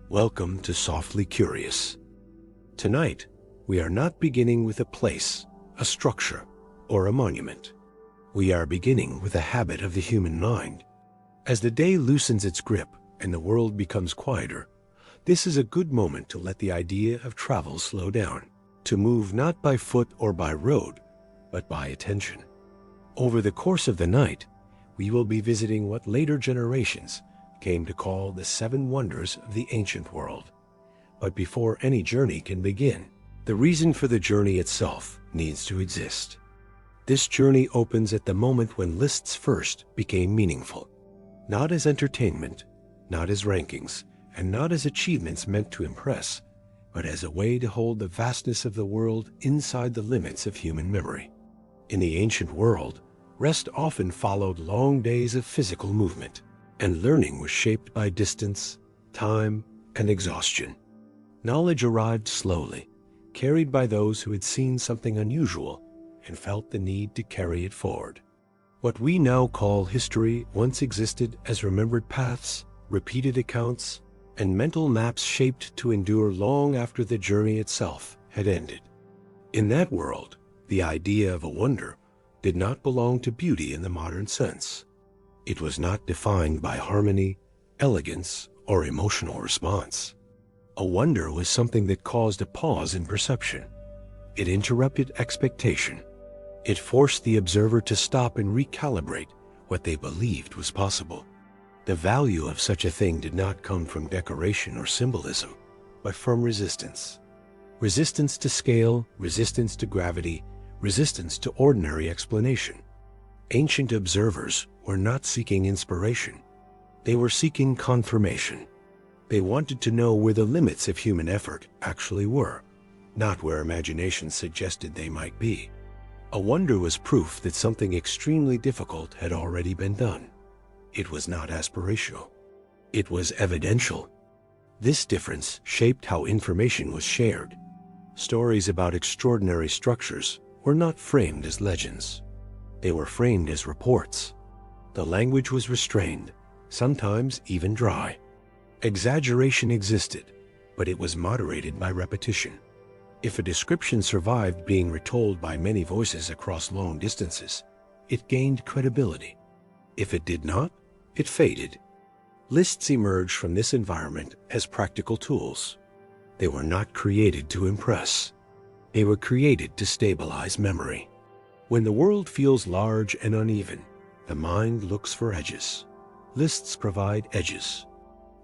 Welcome to Softly Curious. Tonight, we are not beginning with a place, a structure, or a monument. We are beginning with a habit of the human mind. As the day loosens its grip and the world becomes quieter, this is a good moment to let the idea of travel slow down, to move not by foot or by road, but by attention. Over the course of the night, we will be visiting what later generations came to call the 7 wonders of the ancient world. But before any journey can begin, the reason for the journey itself needs to exist. This journey opens at the moment when lists first became meaningful, not as entertainment, not as rankings, and not as achievements meant to impress, but as a way to hold the vastness of the world inside the limits of human memory. In the ancient world, rest often followed long days of physical movement, and learning was shaped by distance, time, and exhaustion. Knowledge arrived slowly, carried by those who had seen something unusual and felt the need to carry it forward. What we now call history once existed as remembered paths, repeated accounts, and mental maps shaped to endure long after the journey itself had ended. In that world, the idea of a wonder did not belong to beauty in the modern sense. It was not defined by harmony, elegance, or emotional response. A wonder was something that caused a pause in perception. It interrupted expectation. It forced the observer to stop and recalibrate what they believed was possible. The value of such a thing did not come from decoration or symbolism, but from resistance. Resistance to scale, resistance to gravity, resistance to ordinary explanation. Ancient observers were not seeking inspiration. They were seeking confirmation. They wanted to know where the limits of human effort actually were, not where imagination suggested they might be. A wonder was proof that something extremely difficult had already been done. It was not aspirational. It was evidential. This difference shaped how information was shared. Stories about extraordinary structures were not framed as legends. They were framed as reports. The language was restrained, sometimes even dry. Exaggeration existed, but it was moderated by repetition. If a description survived being retold by many voices across long distances, it gained credibility. If it did not, it faded. Lists emerged from this environment as practical tools. They were not created to impress. They were created to stabilize memory. When the world feels large and uneven, the mind looks for edges. Lists provide edges.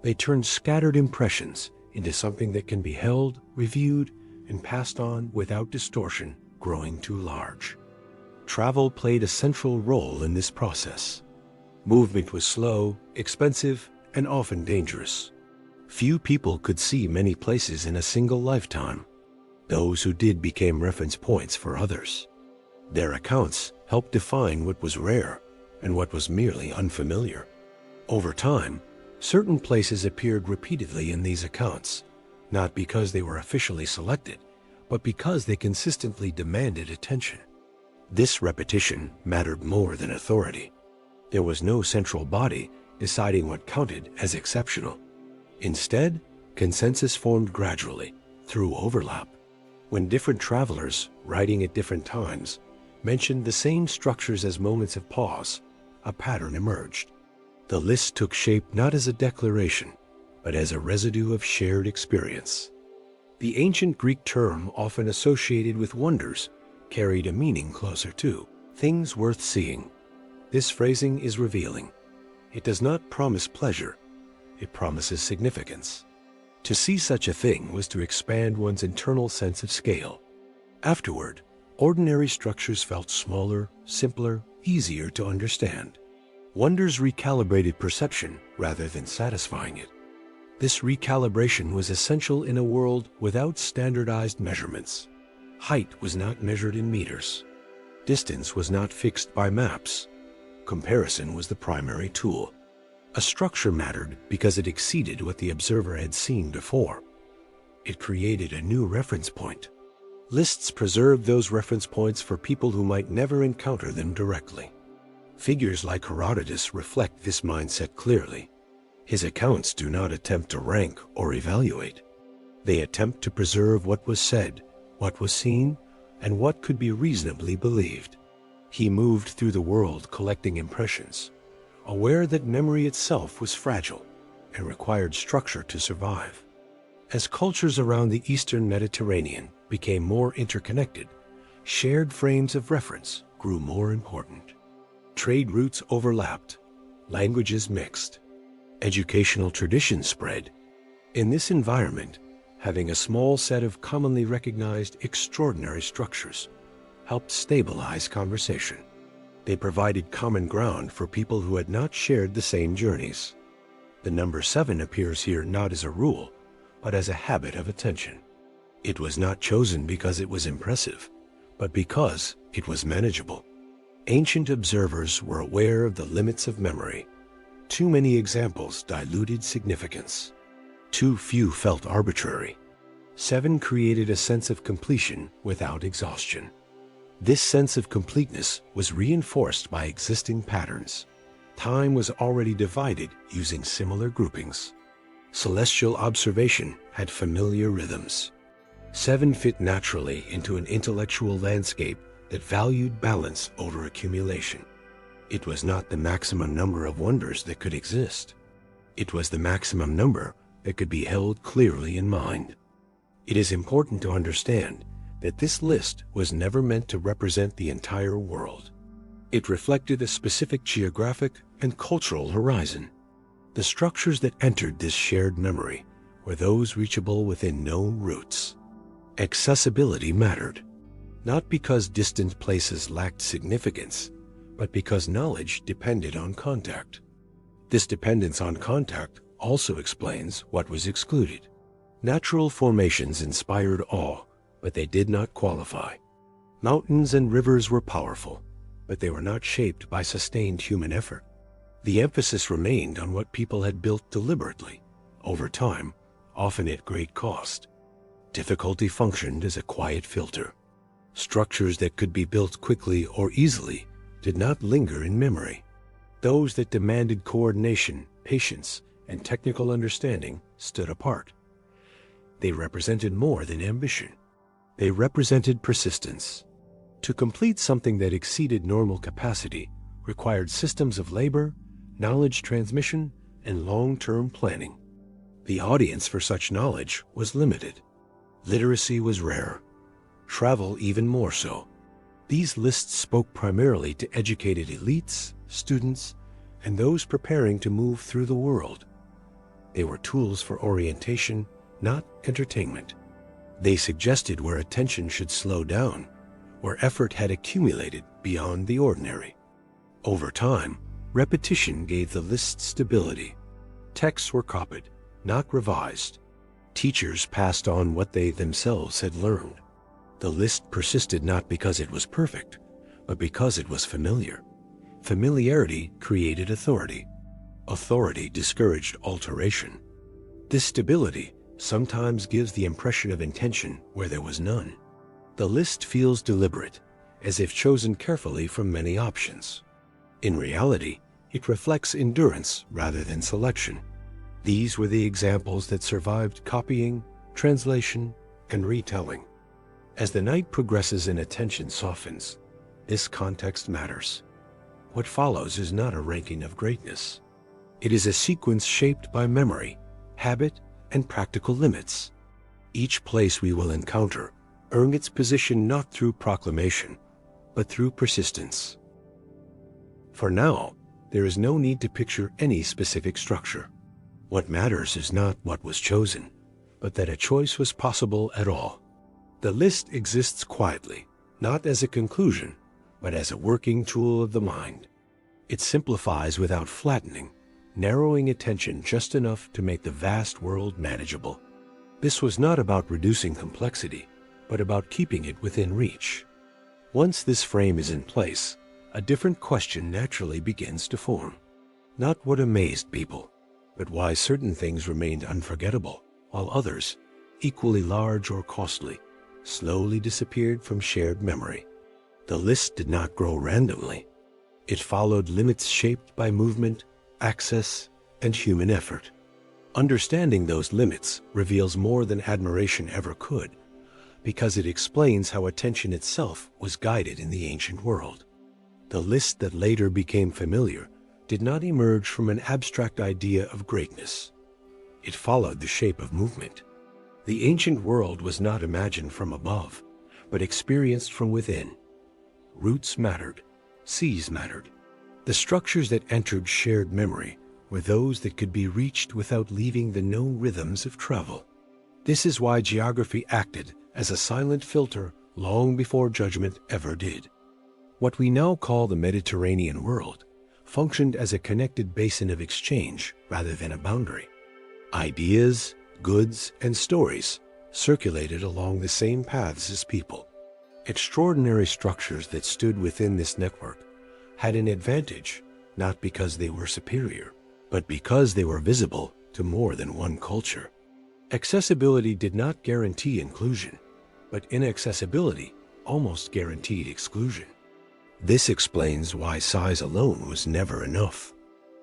They turn scattered impressions into something that can be held, reviewed, and passed on without distortion growing too large. Travel played a central role in this process. Movement was slow, expensive, and often dangerous. Few people could see many places in a single lifetime. Those who did became reference points for others. Their accounts helped define what was rare and what was merely unfamiliar. Over time, certain places appeared repeatedly in these accounts, not because they were officially selected, but because they consistently demanded attention. This repetition mattered more than authority. There was no central body deciding what counted as exceptional. Instead, consensus formed gradually, through overlap. When different travelers, writing at different times, mentioned the same structures as moments of pause, a pattern emerged. The list took shape not as a declaration, but as a residue of shared experience. The ancient Greek term often associated with wonders carried a meaning closer to things worth seeing. This phrasing is revealing. It does not promise pleasure, it promises significance. To see such a thing was to expand one's internal sense of scale. Afterward, ordinary structures felt smaller, simpler, easier to understand. Wonders recalibrated perception rather than satisfying it. This recalibration was essential in a world without standardized measurements. Height was not measured in meters. Distance was not fixed by maps. Comparison was the primary tool. A structure mattered because it exceeded what the observer had seen before. It created a new reference point. Lists preserved those reference points for people who might never encounter them directly. Figures like Herodotus reflect this mindset clearly. His accounts do not attempt to rank or evaluate. They attempt to preserve what was said, what was seen, and what could be reasonably believed. He moved through the world collecting impressions, aware that memory itself was fragile and required structure to survive. As cultures around the Eastern Mediterranean became more interconnected, shared frames of reference grew more important. Trade routes overlapped, languages mixed, educational traditions spread. In this environment, having a small set of commonly recognized extraordinary structures helped stabilize conversation. They provided common ground for people who had not shared the same journeys. The number 7 appears here not as a rule, but as a habit of attention. It was not chosen because it was impressive, but because it was manageable. Ancient observers were aware of the limits of memory. Too many examples diluted significance. Too few felt arbitrary. 7 created a sense of completion without exhaustion. This sense of completeness was reinforced by existing patterns. Time was already divided using similar groupings. Celestial observation had familiar rhythms. 7 fit naturally into an intellectual landscape that valued balance over accumulation. It was not the maximum number of wonders that could exist. It was the maximum number that could be held clearly in mind. It is important to understand that this list was never meant to represent the entire world. It reflected a specific geographic and cultural horizon. The structures that entered this shared memory were those reachable within known routes. Accessibility mattered, not because distant places lacked significance, but because knowledge depended on contact. This dependence on contact also explains what was excluded. Natural formations inspired awe, but they did not qualify. Mountains and rivers were powerful, but they were not shaped by sustained human effort. The emphasis remained on what people had built deliberately, over time, often at great cost. Difficulty functioned as a quiet filter. Structures that could be built quickly or easily did not linger in memory. Those that demanded coordination, patience, and technical understanding stood apart. They represented more than ambition. They represented persistence. To complete something that exceeded normal capacity required systems of labor, knowledge transmission, and long-term planning. The audience for such knowledge was limited. Literacy was rare. Travel even more so. These lists spoke primarily to educated elites, students, and those preparing to move through the world. They were tools for orientation, not entertainment. They suggested where attention should slow down, where effort had accumulated beyond the ordinary. Over time, repetition gave the list stability. Texts were copied, not revised. Teachers passed on what they themselves had learned. The list persisted not because it was perfect, but because it was familiar. Familiarity created authority. Authority discouraged alteration. This stability sometimes gives the impression of intention where there was none. The list feels deliberate, as if chosen carefully from many options. In reality, it reflects endurance rather than selection. These were the examples that survived copying, translation, and retelling. As the night progresses and attention softens, this context matters. What follows is not a ranking of greatness. It is a sequence shaped by memory, habit, and practical limits. Each place we will encounter earned its position not through proclamation, but through persistence. For now, there is no need to picture any specific structure. What matters is not what was chosen, but that a choice was possible at all. The list exists quietly, not as a conclusion, but as a working tool of the mind. It simplifies without flattening, narrowing attention just enough to make the vast world manageable. This was not about reducing complexity, but about keeping it within reach. Once this frame is in place, a different question naturally begins to form. Not what amazed people, but why certain things remained unforgettable, while others, equally large or costly, slowly disappeared from shared memory. The list did not grow randomly. It followed limits shaped by movement, access, and human effort. Understanding those limits reveals more than admiration ever could, because it explains how attention itself was guided in the ancient world. The list that later became familiar did not emerge from an abstract idea of greatness. It followed the shape of movement. The ancient world was not imagined from above, but experienced from within. Roots mattered, seas mattered. The structures that entered shared memory were those that could be reached without leaving the known rhythms of travel. This is why geography acted as a silent filter long before judgment ever did. What we now call the Mediterranean world functioned as a connected basin of exchange rather than a boundary. Ideas, goods, and stories circulated along the same paths as people. Extraordinary structures that stood within this network had an advantage, not because they were superior, but because they were visible to more than one culture. Accessibility did not guarantee inclusion, but inaccessibility almost guaranteed exclusion. This explains why size alone was never enough.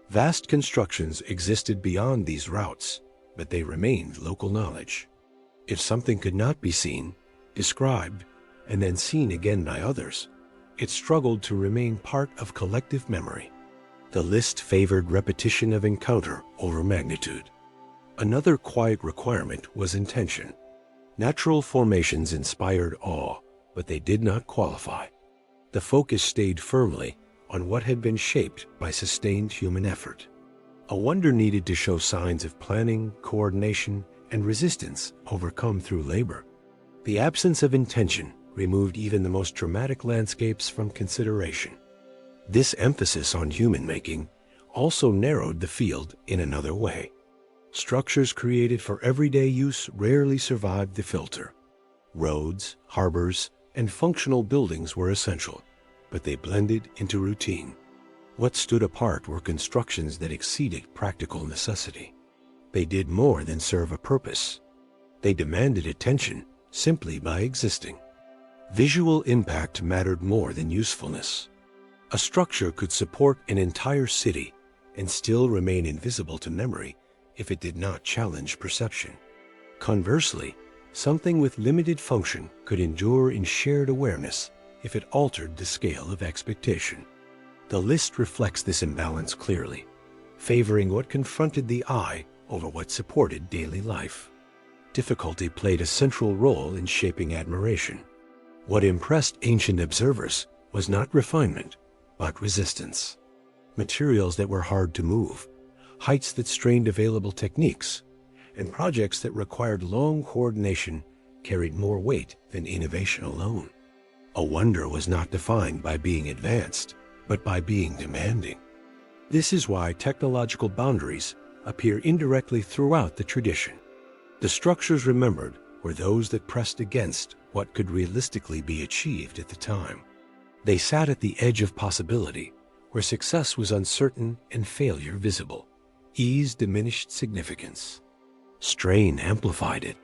Vast constructions existed beyond these routes, but they remained local knowledge. If something could not be seen, described, and then seen again by others, it struggled to remain part of collective memory. The list favored repetition of encounter over magnitude. Another quiet requirement was intention. Natural formations inspired awe, but they did not qualify. The focus stayed firmly on what had been shaped by sustained human effort. A wonder needed to show signs of planning, coordination, and resistance overcome through labor. The absence of intention removed even the most dramatic landscapes from consideration. This emphasis on human making also narrowed the field in another way. Structures created for everyday use rarely survived the filter. Roads, harbors, and functional buildings were essential, but they blended into routine. What stood apart were constructions that exceeded practical necessity. They did more than serve a purpose. They demanded attention simply by existing. Visual impact mattered more than usefulness. A structure could support an entire city and still remain invisible to memory if it did not challenge perception. Conversely, something with limited function could endure in shared awareness if it altered the scale of expectation. The list reflects this imbalance clearly, favoring what confronted the eye over what supported daily life. Difficulty played a central role in shaping admiration. What impressed ancient observers was not refinement, but resistance. Materials that were hard to move, heights that strained available techniques, and projects that required long coordination carried more weight than innovation alone. A wonder was not defined by being advanced, but by being demanding. This is why technological boundaries appear indirectly throughout the tradition. The structures remembered were those that pressed against what could realistically be achieved at the time. They sat at the edge of possibility, where success was uncertain and failure visible. Ease diminished significance. Strain amplified it.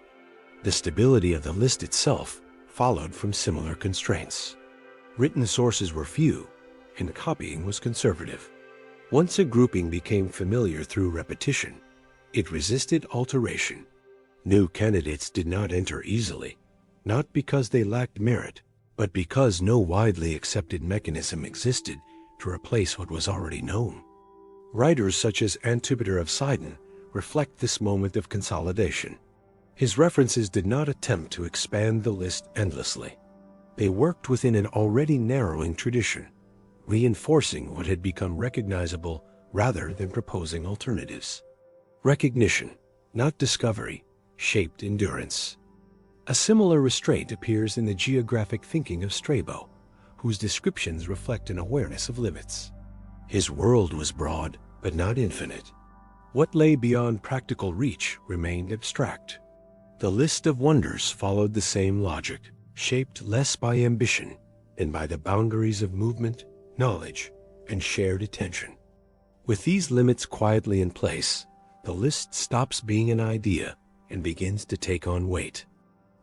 The stability of the list itself followed from similar constraints. Written sources were few, and copying was conservative. Once a grouping became familiar through repetition, it resisted alteration. New candidates did not enter easily, not because they lacked merit, but because no widely accepted mechanism existed to replace what was already known. Writers such as Antipater of Sidon reflect this moment of consolidation. His references did not attempt to expand the list endlessly. They worked within an already narrowing tradition, reinforcing what had become recognizable rather than proposing alternatives. Recognition, not discovery, shaped endurance. A similar restraint appears in the geographic thinking of Strabo, whose descriptions reflect an awareness of limits. His world was broad, but not infinite. What lay beyond practical reach remained abstract. The list of wonders followed the same logic, shaped less by ambition than by the boundaries of movement, knowledge, and shared attention. With these limits quietly in place, the list stops being an idea and begins to take on weight.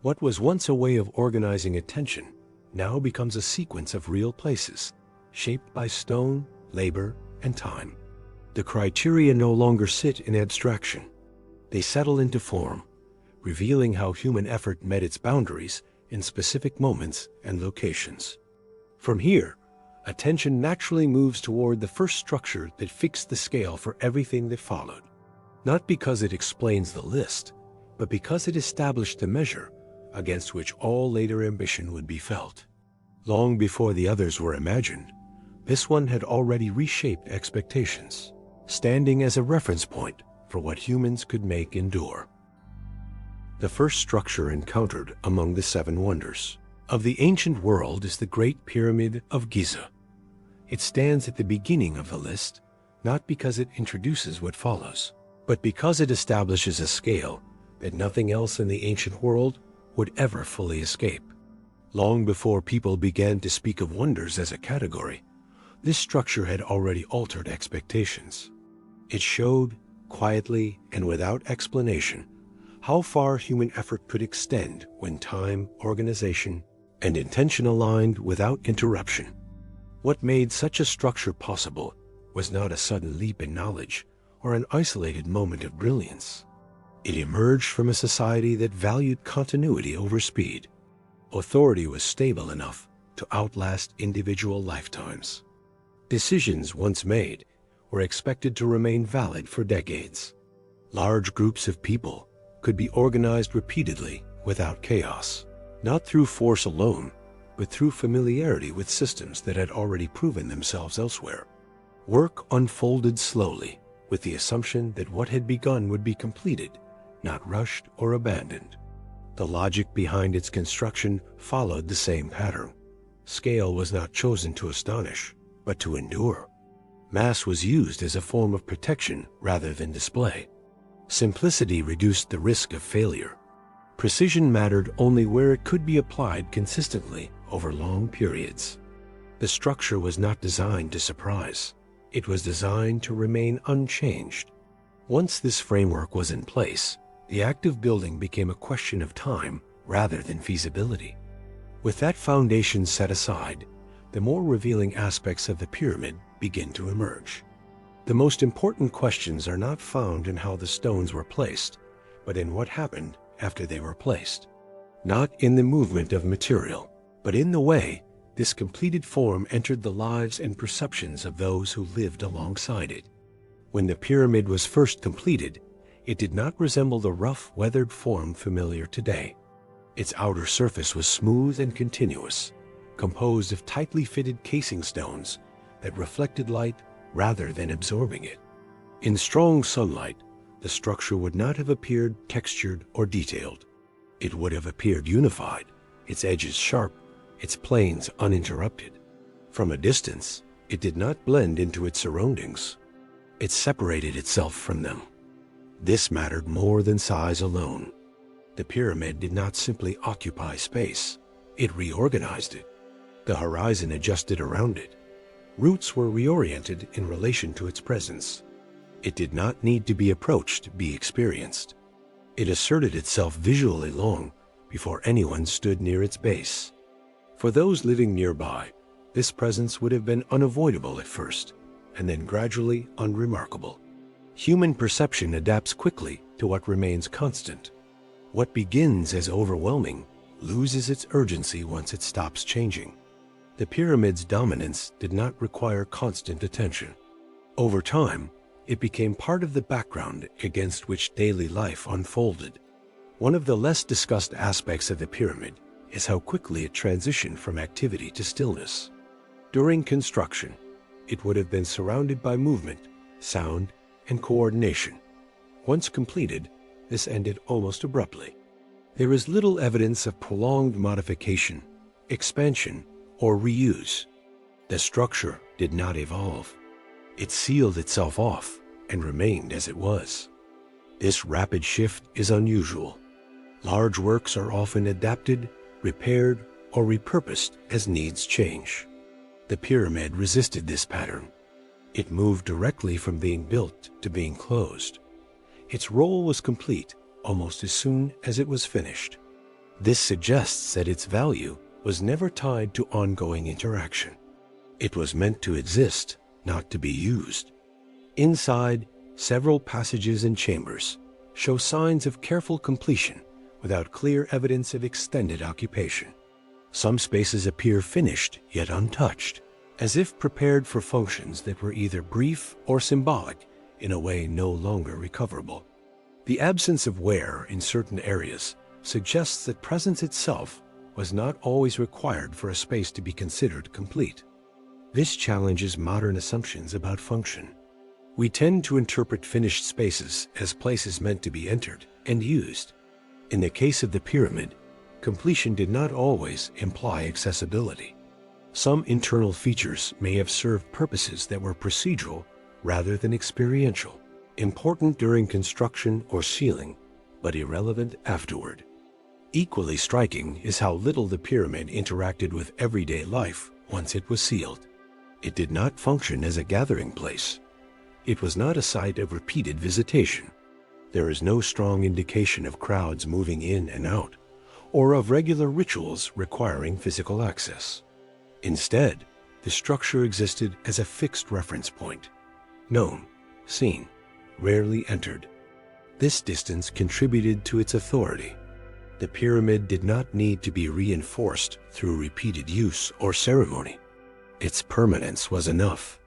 What was once a way of organizing attention now becomes a sequence of real places, shaped by stone, labor, and time. The criteria no longer sit in abstraction. They settle into form, revealing how human effort met its boundaries in specific moments and locations. From here, attention naturally moves toward the first structure that fixed the scale for everything that followed. Not because it explains the list, but because it established the measure against which all later ambition would be felt. Long before the others were imagined, this one had already reshaped expectations, standing as a reference point for what humans could make endure. The first structure encountered among the seven wonders of the ancient world is the Great Pyramid of Giza. It stands at the beginning of the list, not because it introduces what follows, but because it establishes a scale that nothing else in the ancient world would ever fully escape. Long before people began to speak of wonders as a category, this structure had already altered expectations. It showed, quietly and without explanation, how far human effort could extend when time, organization, and intention aligned without interruption. What made such a structure possible was not a sudden leap in knowledge or an isolated moment of brilliance. It emerged from a society that valued continuity over speed. Authority was stable enough to outlast individual lifetimes. Decisions once made were expected to remain valid for decades. Large groups of people could be organized repeatedly without chaos, not through force alone, but through familiarity with systems that had already proven themselves elsewhere. Work unfolded slowly, with the assumption that what had begun would be completed, not rushed or abandoned. The logic behind its construction followed the same pattern. Scale was not chosen to astonish, but to endure. Mass was used as a form of protection rather than display. Simplicity reduced the risk of failure. Precision mattered only where it could be applied consistently over long periods. The structure was not designed to surprise. It was designed to remain unchanged. Once this framework was in place, the act of building became a question of time rather than feasibility. With that foundation set aside, the more revealing aspects of the pyramid begin to emerge. The most important questions are not found in how the stones were placed, but in what happened after they were placed. Not in the movement of material, but in the way this completed form entered the lives and perceptions of those who lived alongside it. When the pyramid was first completed, it did not resemble the rough, weathered form familiar today. Its outer surface was smooth and continuous, composed of tightly fitted casing stones that reflected light rather than absorbing it. In strong sunlight, the structure would not have appeared textured or detailed. It would have appeared unified, its edges sharp, its planes uninterrupted. From a distance, it did not blend into its surroundings. It separated itself from them. This mattered more than size alone. The pyramid did not simply occupy space, it reorganized it. The horizon adjusted around it. Roots were reoriented in relation to its presence. It did not need to be approached to be experienced. It asserted itself visually long before anyone stood near its base. For those living nearby, this presence would have been unavoidable at first, and then gradually unremarkable. Human perception adapts quickly to what remains constant. What begins as overwhelming loses its urgency once it stops changing. The pyramid's dominance did not require constant attention. Over time, it became part of the background against which daily life unfolded. One of the less discussed aspects of the pyramid is how quickly it transitioned from activity to stillness. During construction, it would have been surrounded by movement, sound, and coordination. Once completed, this ended almost abruptly. There is little evidence of prolonged modification, expansion, or reuse. The structure did not evolve. It sealed itself off and remained as it was. This rapid shift is unusual. Large works are often adapted, repaired, or repurposed as needs change. The pyramid resisted this pattern. It moved directly from being built to being closed. Its role was complete almost as soon as it was finished. This suggests that its value was never tied to ongoing interaction. It was meant to exist, not to be used. Inside, several passages and chambers show signs of careful completion without clear evidence of extended occupation. Some spaces appear finished yet untouched, as if prepared for functions that were either brief or symbolic in a way no longer recoverable. The absence of wear in certain areas suggests that presence itself was not always required for a space to be considered complete. This challenges modern assumptions about function. We tend to interpret finished spaces as places meant to be entered and used. In the case of the pyramid, completion did not always imply accessibility. Some internal features may have served purposes that were procedural rather than experiential, important during construction or sealing, but irrelevant afterward. Equally striking is how little the pyramid interacted with everyday life once it was sealed. It did not function as a gathering place. It was not a site of repeated visitation. There is no strong indication of crowds moving in and out, or of regular rituals requiring physical access. Instead, the structure existed as a fixed reference point, known, seen, rarely entered. This distance contributed to its authority. The pyramid did not need to be reinforced through repeated use or ceremony. Its permanence was enough.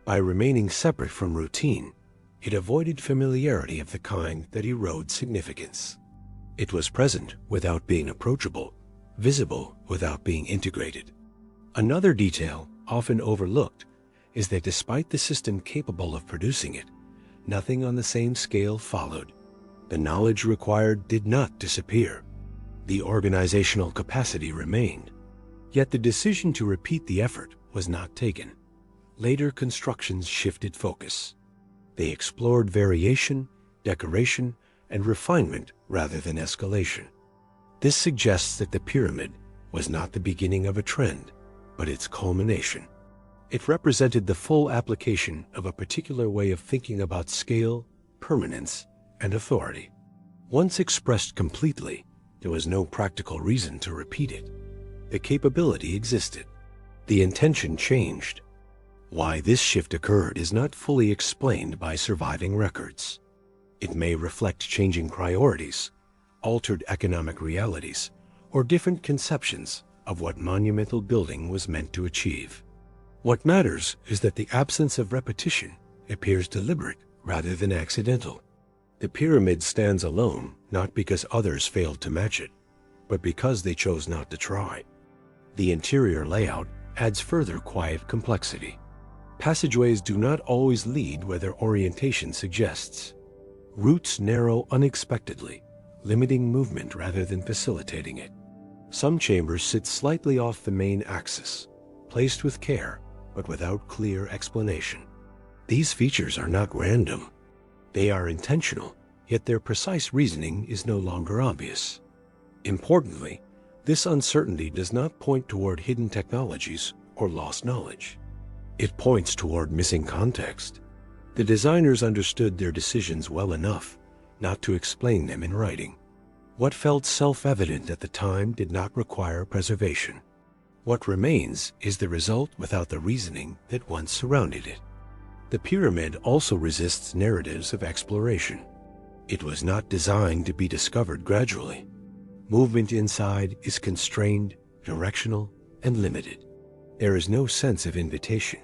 By remaining separate from routine, it avoided familiarity of the kind that erodes significance. It was present without being approachable, visible without being integrated. Another detail, often overlooked, is that despite the system capable of producing it, nothing on the same scale followed. The knowledge required did not disappear. The organizational capacity remained. Yet the decision to repeat the effort was not taken. Later constructions shifted focus. They explored variation, decoration, and refinement rather than escalation. This suggests that the pyramid was not the beginning of a trend, but its culmination. It represented the full application of a particular way of thinking about scale, permanence, and authority. Once expressed completely, there was no practical reason to repeat it. The capability existed. The intention changed. Why this shift occurred is not fully explained by surviving records. It may reflect changing priorities, altered economic realities, or different conceptions of what monumental building was meant to achieve. What matters is that the absence of repetition appears deliberate rather than accidental. The pyramid stands alone not because others failed to match it, but because they chose not to try. The interior layout adds further quiet complexity. Passageways do not always lead where their orientation suggests. Routes narrow unexpectedly, limiting movement rather than facilitating it. Some chambers sit slightly off the main axis, placed with care, but without clear explanation. These features are not random. They are intentional, yet their precise reasoning is no longer obvious. Importantly, this uncertainty does not point toward hidden technologies or lost knowledge. It points toward missing context. The designers understood their decisions well enough not to explain them in writing. What felt self-evident at the time did not require preservation. What remains is the result without the reasoning that once surrounded it. The pyramid also resists narratives of exploration. It was not designed to be discovered gradually. Movement inside is constrained, directional, and limited. There is no sense of invitation.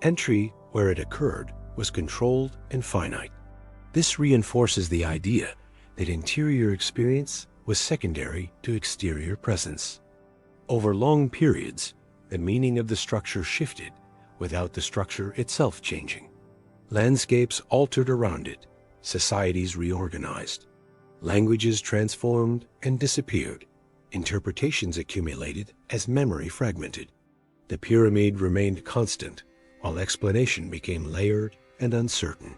Entry, where it occurred, was controlled and finite. This reinforces the idea that interior experience was secondary to exterior presence. Over long periods, the meaning of the structure shifted without the structure itself changing. Landscapes altered around it, societies reorganized. Languages transformed and disappeared. Interpretations accumulated as memory fragmented. The pyramid remained constant, while explanation became layered and uncertain.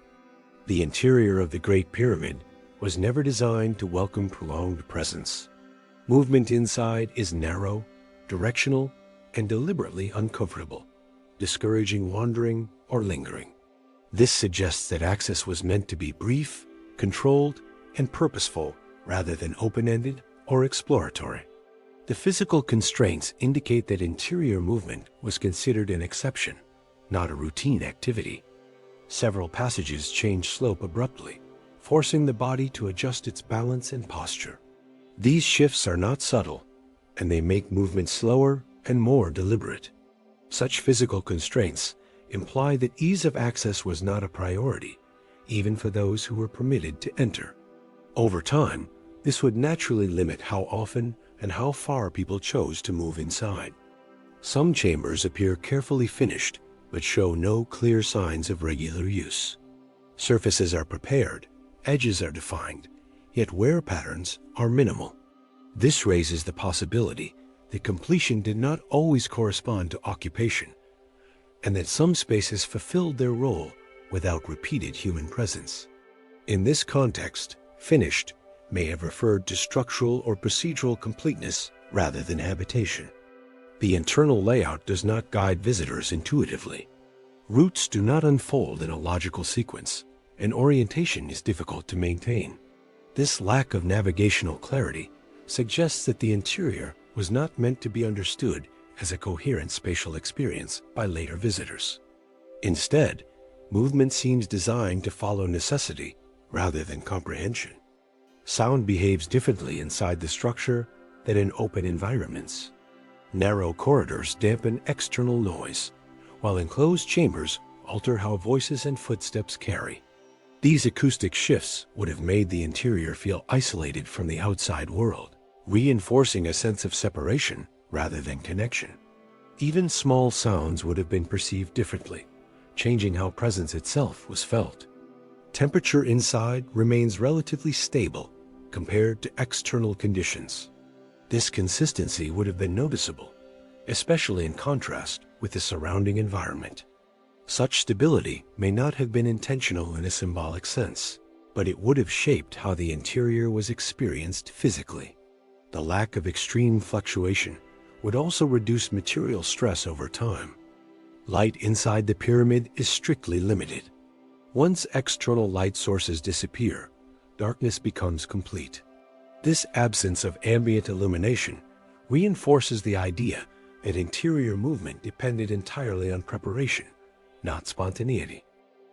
The interior of the Great Pyramid was never designed to welcome prolonged presence. Movement inside is narrow, directional, and deliberately uncomfortable, discouraging wandering or lingering. This suggests that access was meant to be brief, controlled, and purposeful rather than open-ended or exploratory. The physical constraints indicate that interior movement was considered an exception, not a routine activity. Several passages change slope abruptly, forcing the body to adjust its balance and posture. These shifts are not subtle, and they make movement slower and more deliberate. Such physical constraints imply that ease of access was not a priority, even for those who were permitted to enter. Over time, this would naturally limit how often and how far people chose to move inside. Some chambers appear carefully finished, but show no clear signs of regular use. Surfaces are prepared, edges are defined, yet wear patterns are minimal. This raises the possibility that completion did not always correspond to occupation, and that some spaces fulfilled their role without repeated human presence. In this context, finished may have referred to structural or procedural completeness rather than habitation. The internal layout does not guide visitors intuitively. Routes do not unfold in a logical sequence, and orientation is difficult to maintain. This lack of navigational clarity suggests that the interior was not meant to be understood as a coherent spatial experience by later visitors. Instead, movement seems designed to follow necessity rather than comprehension. Sound behaves differently inside the structure than in open environments. Narrow corridors dampen external noise, while enclosed chambers alter how voices and footsteps carry. These acoustic shifts would have made the interior feel isolated from the outside world, reinforcing a sense of separation rather than connection. Even small sounds would have been perceived differently, changing how presence itself was felt. Temperature inside remains relatively stable compared to external conditions. This consistency would have been noticeable, especially in contrast with the surrounding environment. Such stability may not have been intentional in a symbolic sense, but it would have shaped how the interior was experienced physically. The lack of extreme fluctuation would also reduce material stress over time. Light inside the pyramid is strictly limited. Once external light sources disappear, darkness becomes complete. This absence of ambient illumination reinforces the idea that interior movement depended entirely on preparation, not spontaneity.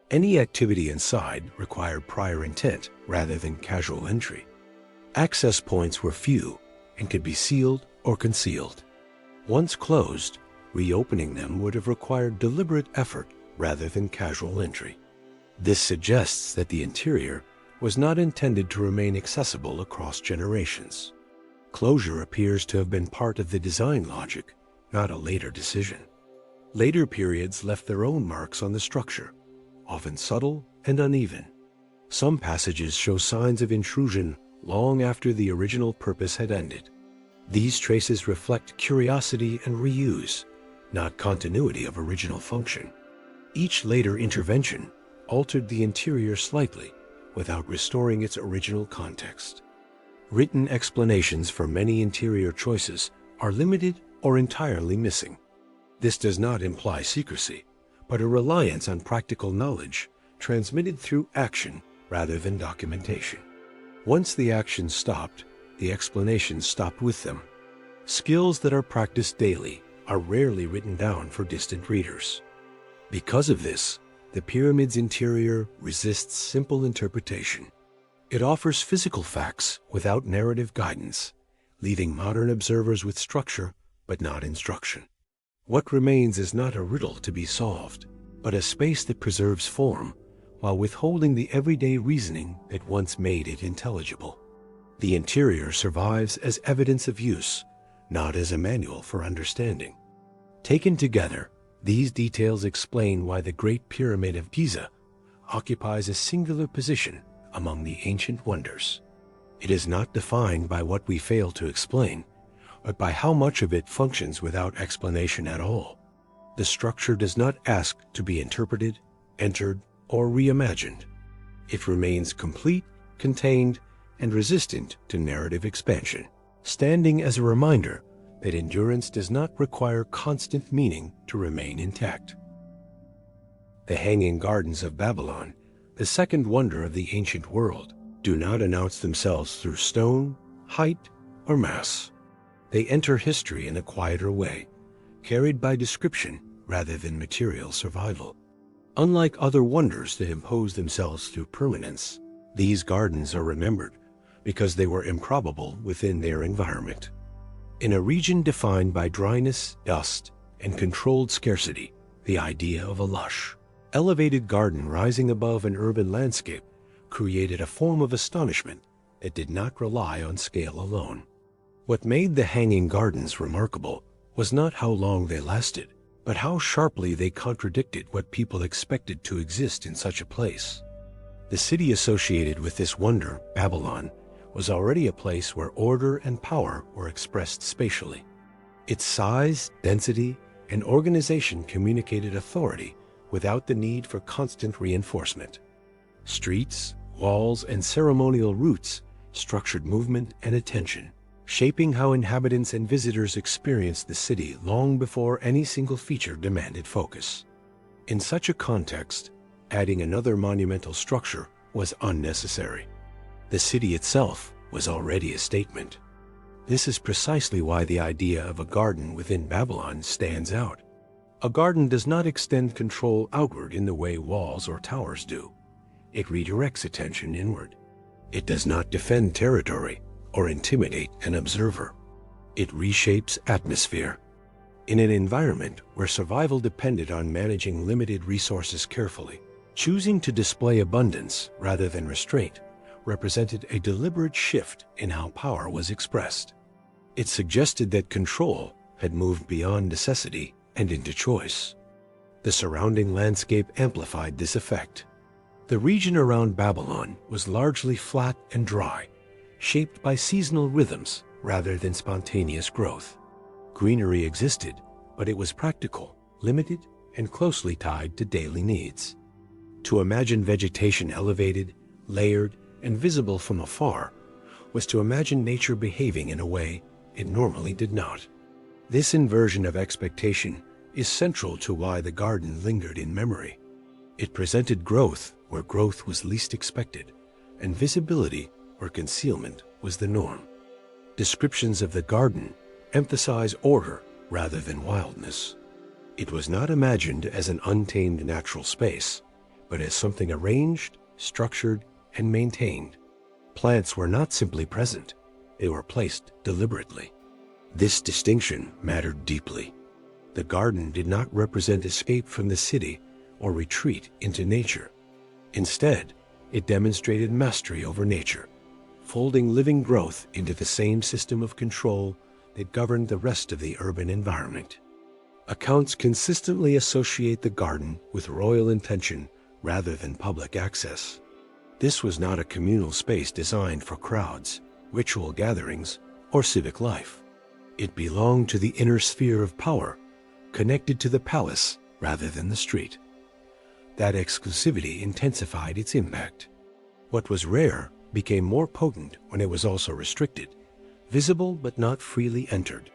Any activity inside required prior intent rather than casual entry. Access points were few and could be sealed or concealed. Once closed, reopening them would have required deliberate effort rather than casual entry. This suggests that the interior was not intended to remain accessible across generations. Closure appears to have been part of the design logic, not a later decision. Later periods left their own marks on the structure, often subtle and uneven. Some passages show signs of intrusion long after the original purpose had ended. These traces reflect curiosity and reuse, not continuity of original function. Each later intervention altered the interior slightly without restoring its original context. Written explanations for many interior choices are limited or entirely missing. This does not imply secrecy, but a reliance on practical knowledge transmitted through action rather than documentation. Once the action stopped, the explanations stopped with them. Skills that are practiced daily are rarely written down for distant readers. Because of this, the pyramid's interior resists simple interpretation. It offers physical facts without narrative guidance, leaving modern observers with structure but not instruction. What remains is not a riddle to be solved, but a space that preserves form while withholding the everyday reasoning that once made it intelligible. The interior survives as evidence of use, not as a manual for understanding. Taken together, these details explain why the Great Pyramid of Giza occupies a singular position among the ancient wonders. It is not defined by what we fail to explain, but by how much of it functions without explanation at all. The structure does not ask to be interpreted, entered, or reimagined. It remains complete, contained, and resistant to narrative expansion, standing as a reminder that endurance does not require constant meaning to remain intact. The Hanging Gardens of Babylon, the second wonder of the ancient world, do not announce themselves through stone, height, or mass. They enter history in a quieter way, carried by description rather than material survival. Unlike other wonders that impose themselves through permanence, these gardens are remembered because they were improbable within their environment. In a region defined by dryness, dust, and controlled scarcity, the idea of a lush, elevated garden rising above an urban landscape created a form of astonishment that did not rely on scale alone. What made the hanging gardens remarkable was not how long they lasted, but how sharply they contradicted what people expected to exist in such a place. The city associated with this wonder, Babylon, was already a place where order and power were expressed spatially. Its size, density, and organization communicated authority without the need for constant reinforcement. Streets, walls, and ceremonial routes structured movement and attention, shaping how inhabitants and visitors experienced the city long before any single feature demanded focus. In such a context, adding another monumental structure was unnecessary. The city itself was already a statement. This is precisely why the idea of a garden within Babylon stands out. A garden does not extend control outward in the way walls or towers do. It redirects attention inward. It does not defend territory or intimidate an observer. It reshapes atmosphere. In an environment where survival depended on managing limited resources carefully, choosing to display abundance rather than restraint represented a deliberate shift in how power was expressed. It suggested that control had moved beyond necessity and into choice. The surrounding landscape amplified this effect. The region around Babylon was largely flat and dry, shaped by seasonal rhythms rather than spontaneous growth. Greenery existed, but it was practical, limited, and closely tied to daily needs. To imagine vegetation elevated, layered, and visible from afar was to imagine nature behaving in a way it normally did not. This inversion of expectation is central to why the garden lingered in memory. It presented growth where growth was least expected, and visibility where concealment was the norm. Descriptions of the garden emphasize order rather than wildness. It was not imagined as an untamed natural space, but as something arranged, structured, and maintained. Plants were not simply present, they were placed deliberately. This distinction mattered deeply. The garden did not represent escape from the city or retreat into nature. Instead, it demonstrated mastery over nature, folding living growth into the same system of control that governed the rest of the urban environment. Accounts consistently associate the garden with royal intention rather than public access. This was not a communal space designed for crowds, ritual gatherings, or civic life. It belonged to the inner sphere of power, connected to the palace rather than the street. That exclusivity intensified its impact. What was rare became more potent when it was also restricted, visible but not freely entered,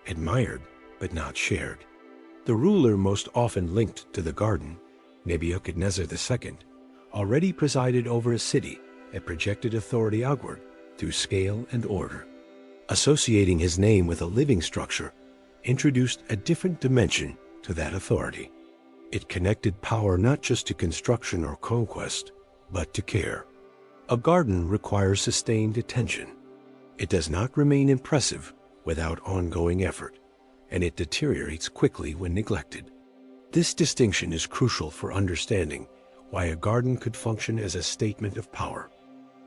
admired but not shared. The ruler most often linked to the garden, Nebuchadnezzar II, already presided over a city that projected authority outward through scale and order. Associating his name with a living structure introduced a different dimension to that authority. It connected power not just to construction or conquest, but to care. A garden requires sustained attention. It does not remain impressive without ongoing effort, and it deteriorates quickly when neglected. This distinction is crucial for understanding why a garden could function as a statement of power.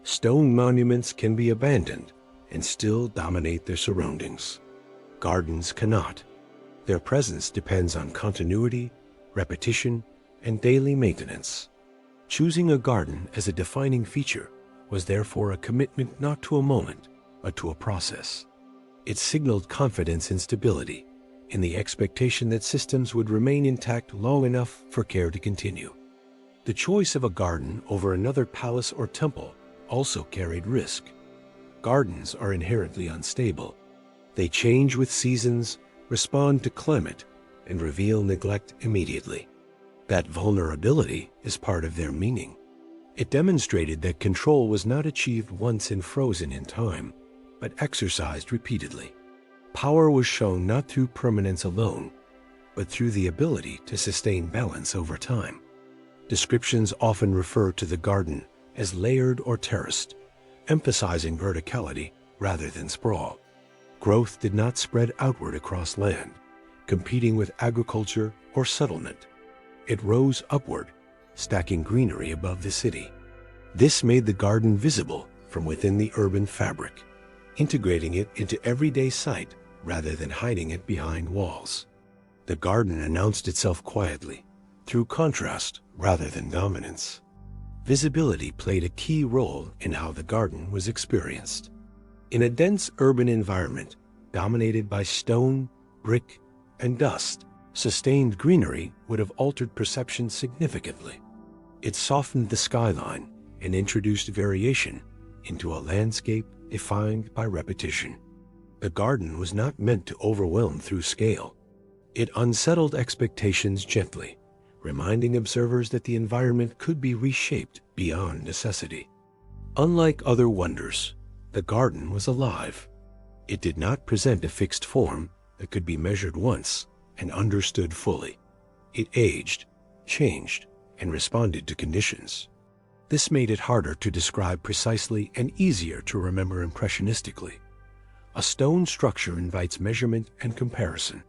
Stone monuments can be abandoned and still dominate their surroundings. Gardens cannot. Their presence depends on continuity, repetition, and daily maintenance. Choosing a garden as a defining feature was therefore a commitment not to a moment, but to a process. It signaled confidence and stability, in the expectation that systems would remain intact long enough for care to continue. The choice of a garden over another palace or temple also carried risk. Gardens are inherently unstable. They change with seasons, respond to climate, and reveal neglect immediately. That vulnerability is part of their meaning. It demonstrated that control was not achieved once and frozen in time, but exercised repeatedly. Power was shown not through permanence alone, but through the ability to sustain balance over time. Descriptions often refer to the garden as layered or terraced, emphasizing verticality rather than sprawl. Growth did not spread outward across land, competing with agriculture or settlement. It rose upward, stacking greenery above the city. This made the garden visible from within the urban fabric, integrating it into everyday sight rather than hiding it behind walls. The garden announced itself quietly, through contrast rather than dominance. Visibility played a key role in how the garden was experienced. In a dense urban environment dominated by stone, brick, and dust, sustained greenery would have altered perception significantly. It softened the skyline and introduced variation into a landscape defined by repetition. The garden was not meant to overwhelm through scale. It unsettled expectations gently, reminding observers that the environment could be reshaped beyond necessity. Unlike other wonders, the garden was alive. It did not present a fixed form that could be measured once and understood fully. It aged, changed, and responded to conditions. This made it harder to describe precisely and easier to remember impressionistically. A stone structure invites measurement and comparison.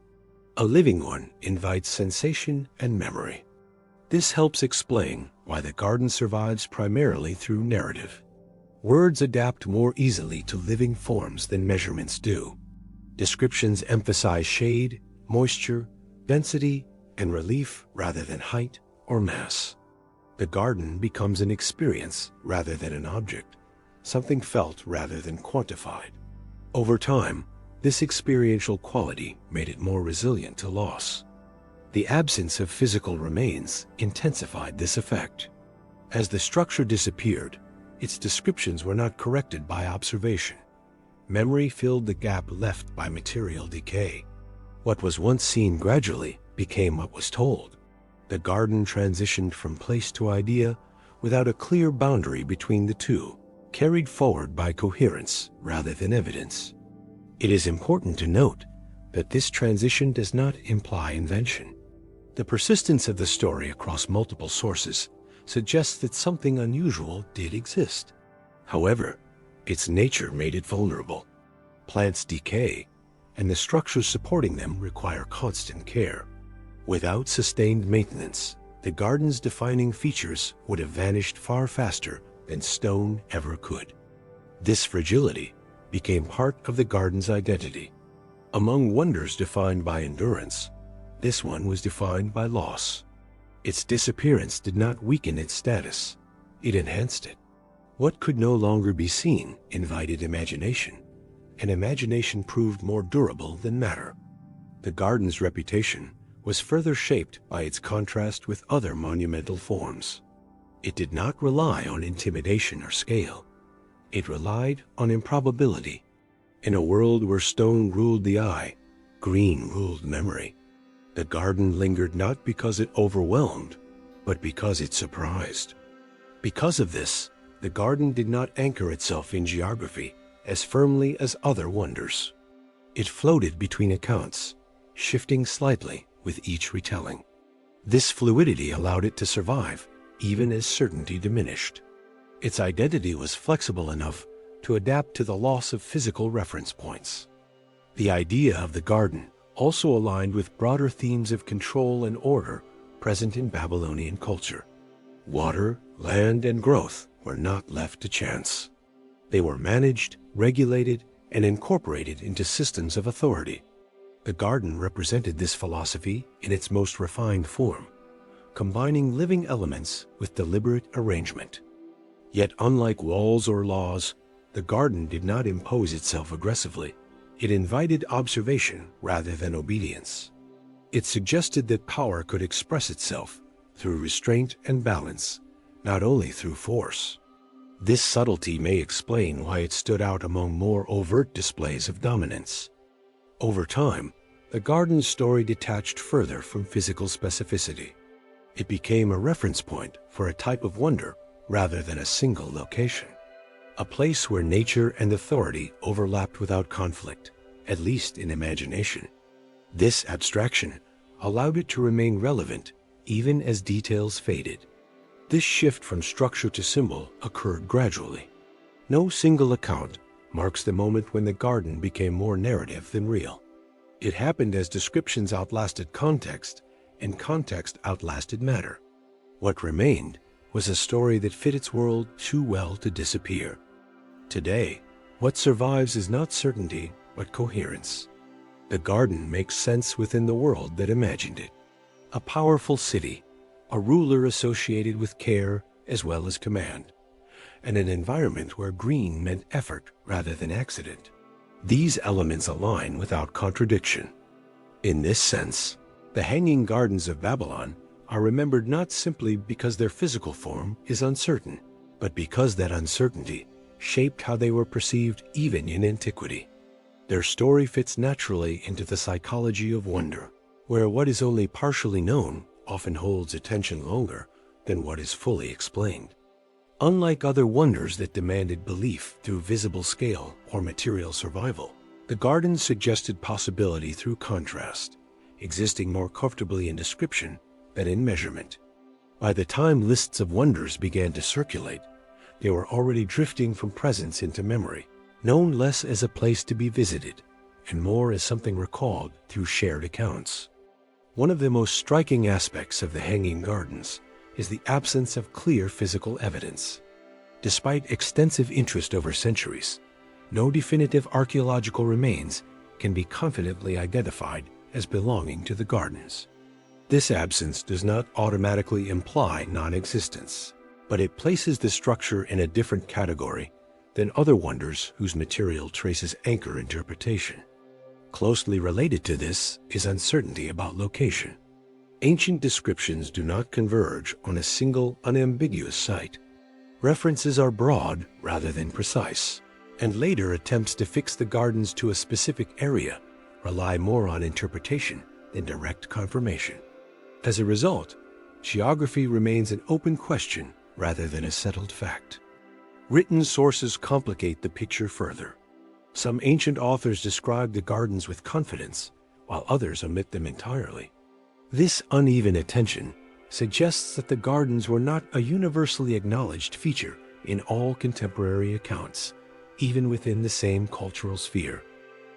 A living one invites sensation and memory. This helps explain why the garden survives primarily through narrative. Words adapt more easily to living forms than measurements do. Descriptions emphasize shade, moisture, density, and relief rather than height or mass. The garden becomes an experience rather than an object, something felt rather than quantified. Over time, this experiential quality made it more resilient to loss. The absence of physical remains intensified this effect. As the structure disappeared, its descriptions were not corrected by observation. Memory filled the gap left by material decay. What was once seen gradually became what was told. The garden transitioned from place to idea without a clear boundary between the two, carried forward by coherence rather than evidence. It is important to note that this transition does not imply invention. The persistence of the story across multiple sources suggests that something unusual did exist. However, its nature made it vulnerable. Plants decay, and the structures supporting them require constant care. Without sustained maintenance, the garden's defining features would have vanished far faster than stone ever could. This fragility became part of the garden's identity. Among wonders defined by endurance, this one was defined by loss. Its disappearance did not weaken its status, it enhanced it. What could no longer be seen invited imagination, and imagination proved more durable than matter. The garden's reputation was further shaped by its contrast with other monumental forms. It did not rely on intimidation or scale. It relied on improbability. In a world where stone ruled the eye, green ruled memory. The garden lingered not because it overwhelmed, but because it surprised. Because of this, the garden did not anchor itself in geography as firmly as other wonders. It floated between accounts, shifting slightly with each retelling. This fluidity allowed it to survive, even as certainty diminished. Its identity was flexible enough to adapt to the loss of physical reference points. The idea of the garden also aligned with broader themes of control and order present in Babylonian culture. Water, land, and growth were not left to chance. They were managed, regulated, and incorporated into systems of authority. The garden represented this philosophy in its most refined form, combining living elements with deliberate arrangement. Yet unlike walls or laws, the garden did not impose itself aggressively. It invited observation rather than obedience. It suggested that power could express itself through restraint and balance, not only through force. This subtlety may explain why it stood out among more overt displays of dominance. Over time, the garden's story detached further from physical specificity. It became a reference point for a type of wonder rather than a single location. A place where nature and authority overlapped without conflict, at least in imagination. This abstraction allowed it to remain relevant even as details faded. This shift from structure to symbol occurred gradually. No single account marks the moment when the garden became more narrative than real. It happened as descriptions outlasted context, and context outlasted matter. What remained was a story that fit its world too well to disappear. Today, what survives is not certainty, but coherence. The garden makes sense within the world that imagined it. A powerful city, a ruler associated with care as well as command, and an environment where green meant effort rather than accident. These elements align without contradiction. In this sense, the Hanging Gardens of Babylon are remembered not simply because their physical form is uncertain, but because that uncertainty shaped how they were perceived even in antiquity. Their story fits naturally into the psychology of wonder, where what is only partially known often holds attention longer than what is fully explained. Unlike other wonders that demanded belief through visible scale or material survival, the gardens suggested possibility through contrast, existing more comfortably in description than in measurement. By the time lists of wonders began to circulate, they were already drifting from presence into memory, known less as a place to be visited and more as something recalled through shared accounts. One of the most striking aspects of the Hanging Gardens is the absence of clear physical evidence. Despite extensive interest over centuries, no definitive archaeological remains can be confidently identified as belonging to the gardens. This absence does not automatically imply non-existence, but it places the structure in a different category than other wonders whose material traces anchor interpretation. Closely related to this is uncertainty about location. Ancient descriptions do not converge on a single unambiguous site. References are broad rather than precise, and later attempts to fix the gardens to a specific area rely more on interpretation than direct confirmation. As a result, geography remains an open question rather than a settled fact. Written sources complicate the picture further. Some ancient authors describe the gardens with confidence, while others omit them entirely. This uneven attention suggests that the gardens were not a universally acknowledged feature in all contemporary accounts, even within the same cultural sphere.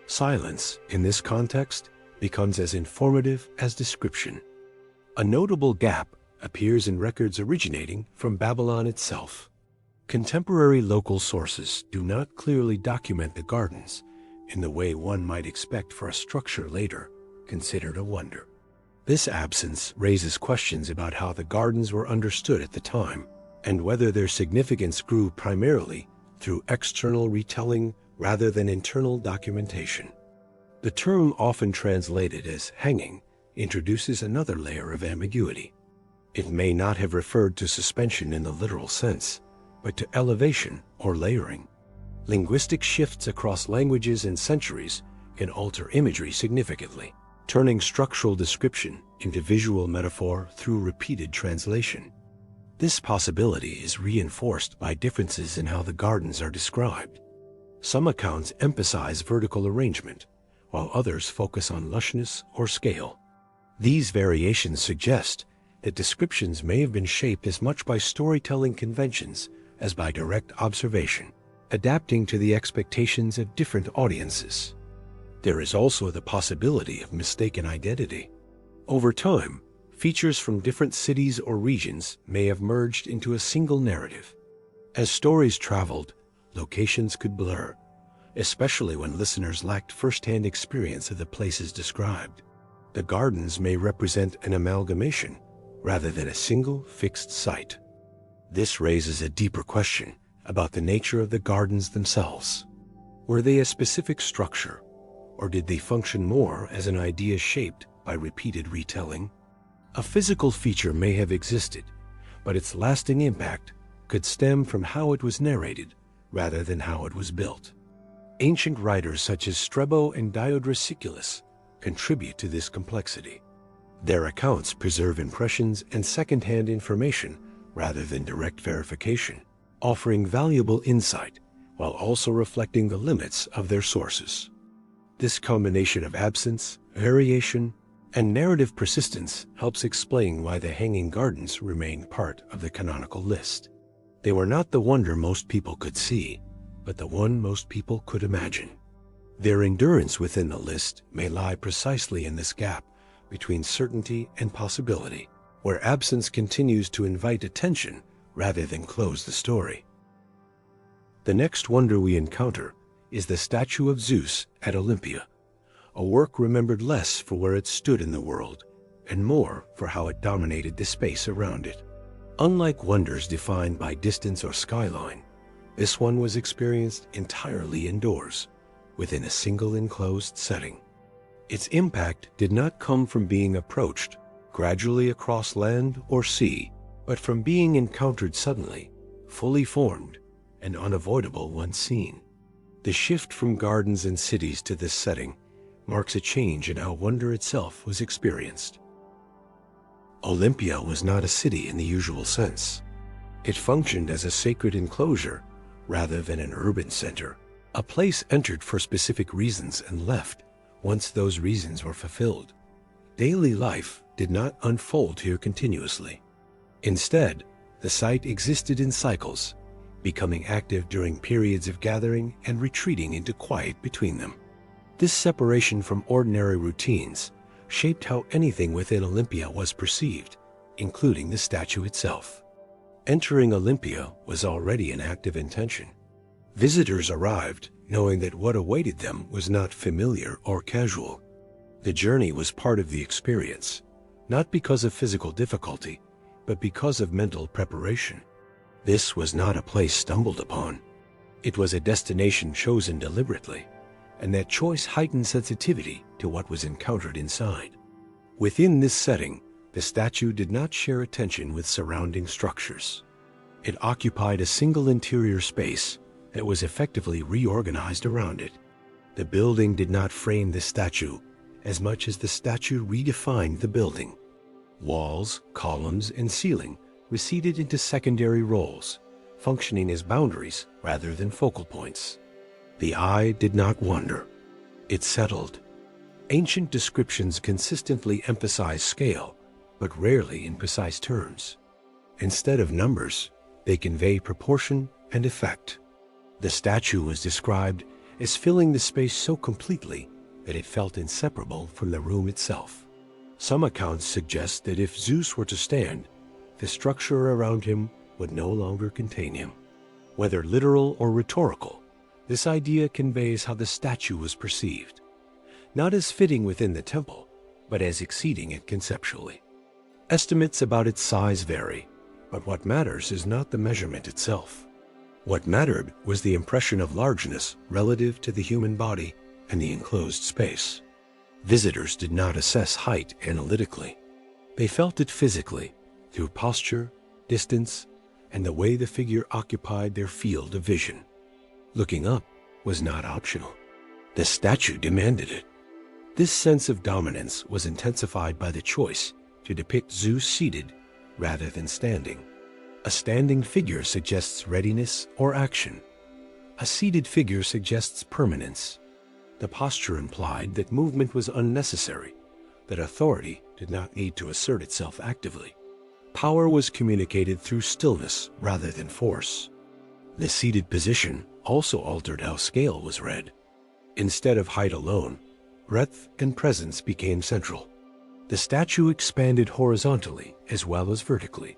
Silence, in this context, becomes as informative as description. A notable gap appears in records originating from Babylon itself. Contemporary local sources do not clearly document the gardens in the way one might expect for a structure later considered a wonder. This absence raises questions about how the gardens were understood at the time and whether their significance grew primarily through external retelling rather than internal documentation. The term often translated as hanging introduces another layer of ambiguity. It may not have referred to suspension in the literal sense, but to elevation or layering. Linguistic shifts across languages and centuries can alter imagery significantly, turning structural description into visual metaphor through repeated translation. This possibility is reinforced by differences in how the gardens are described. Some accounts emphasize vertical arrangement, while others focus on lushness or scale. These variations suggest that descriptions may have been shaped as much by storytelling conventions as by direct observation, adapting to the expectations of different audiences. There is also the possibility of mistaken identity. Over time, features from different cities or regions may have merged into a single narrative. As stories traveled, locations could blur, especially when listeners lacked first-hand experience of the places described. The gardens may represent an amalgamation rather than a single fixed site. This raises a deeper question about the nature of the gardens themselves. Were they a specific structure, or did they function more as an idea shaped by repeated retelling? A physical feature may have existed, but its lasting impact could stem from how it was narrated rather than how it was built. Ancient writers such as Strabo and Diodorus Siculus contribute to this complexity. Their accounts preserve impressions and second-hand information rather than direct verification, offering valuable insight while also reflecting the limits of their sources. This combination of absence, variation, And narrative persistence helps explain why the Hanging Gardens remained part of the canonical list. They were not the wonder most people could see, but the one most people could imagine. Their endurance within the list may lie precisely in this gap between certainty and possibility, where absence continues to invite attention rather than close the story. The next wonder we encounter is the statue of Zeus at Olympia, a work remembered less for where it stood in the world and more for how it dominated the space around it. Unlike wonders defined by distance or skyline, this one was experienced entirely indoors, within a single enclosed setting. Its impact did not come from being approached gradually across land or sea, but from being encountered suddenly, fully formed, and unavoidable once seen. The shift from gardens and cities to this setting marks a change in how wonder itself was experienced. Olympia was not a city in the usual sense. It functioned as a sacred enclosure rather than an urban center, a place entered for specific reasons and left once those reasons were fulfilled. Daily life did not unfold here continuously. Instead, the site existed in cycles, becoming active during periods of gathering and retreating into quiet between them. This separation from ordinary routines shaped how anything within Olympia was perceived, including the statue itself. Entering Olympia was already an act of intention. Visitors arrived knowing that what awaited them was not familiar or casual. The journey was part of the experience, not because of physical difficulty, but because of mental preparation. This was not a place stumbled upon. It was a destination chosen deliberately, and that choice heightened sensitivity to what was encountered inside. Within this setting, the statue did not share attention with surrounding structures. It occupied a single interior space that was effectively reorganized around it. The building did not frame the statue as much as the statue redefined the building. Walls, columns, and ceiling receded into secondary roles, functioning as boundaries rather than focal points. The eye did not wander. It settled. Ancient descriptions consistently emphasize scale, but rarely in precise terms. Instead of numbers, they convey proportion and effect. The statue was described as filling the space so completely that it felt inseparable from the room itself. Some accounts suggest that if Zeus were to stand, the structure around him would no longer contain him. Whether literal or rhetorical, this idea conveys how the statue was perceived, not as fitting within the temple, but as exceeding it conceptually. Estimates about its size vary, but what matters is not the measurement itself. What mattered was the impression of largeness relative to the human body and the enclosed space. Visitors did not assess height analytically. They felt it physically, through posture, distance, and the way the figure occupied their field of vision. Looking up was not optional. The statue demanded it. This sense of dominance was intensified by the choice to depict Zeus seated rather than standing. A standing figure suggests readiness or action. A seated figure suggests permanence. The posture implied that movement was unnecessary, that authority did not need to assert itself actively. Power was communicated through stillness rather than force. The seated position also altered how scale was read. Instead of height alone, breadth and presence became central. The statue expanded horizontally as well as vertically,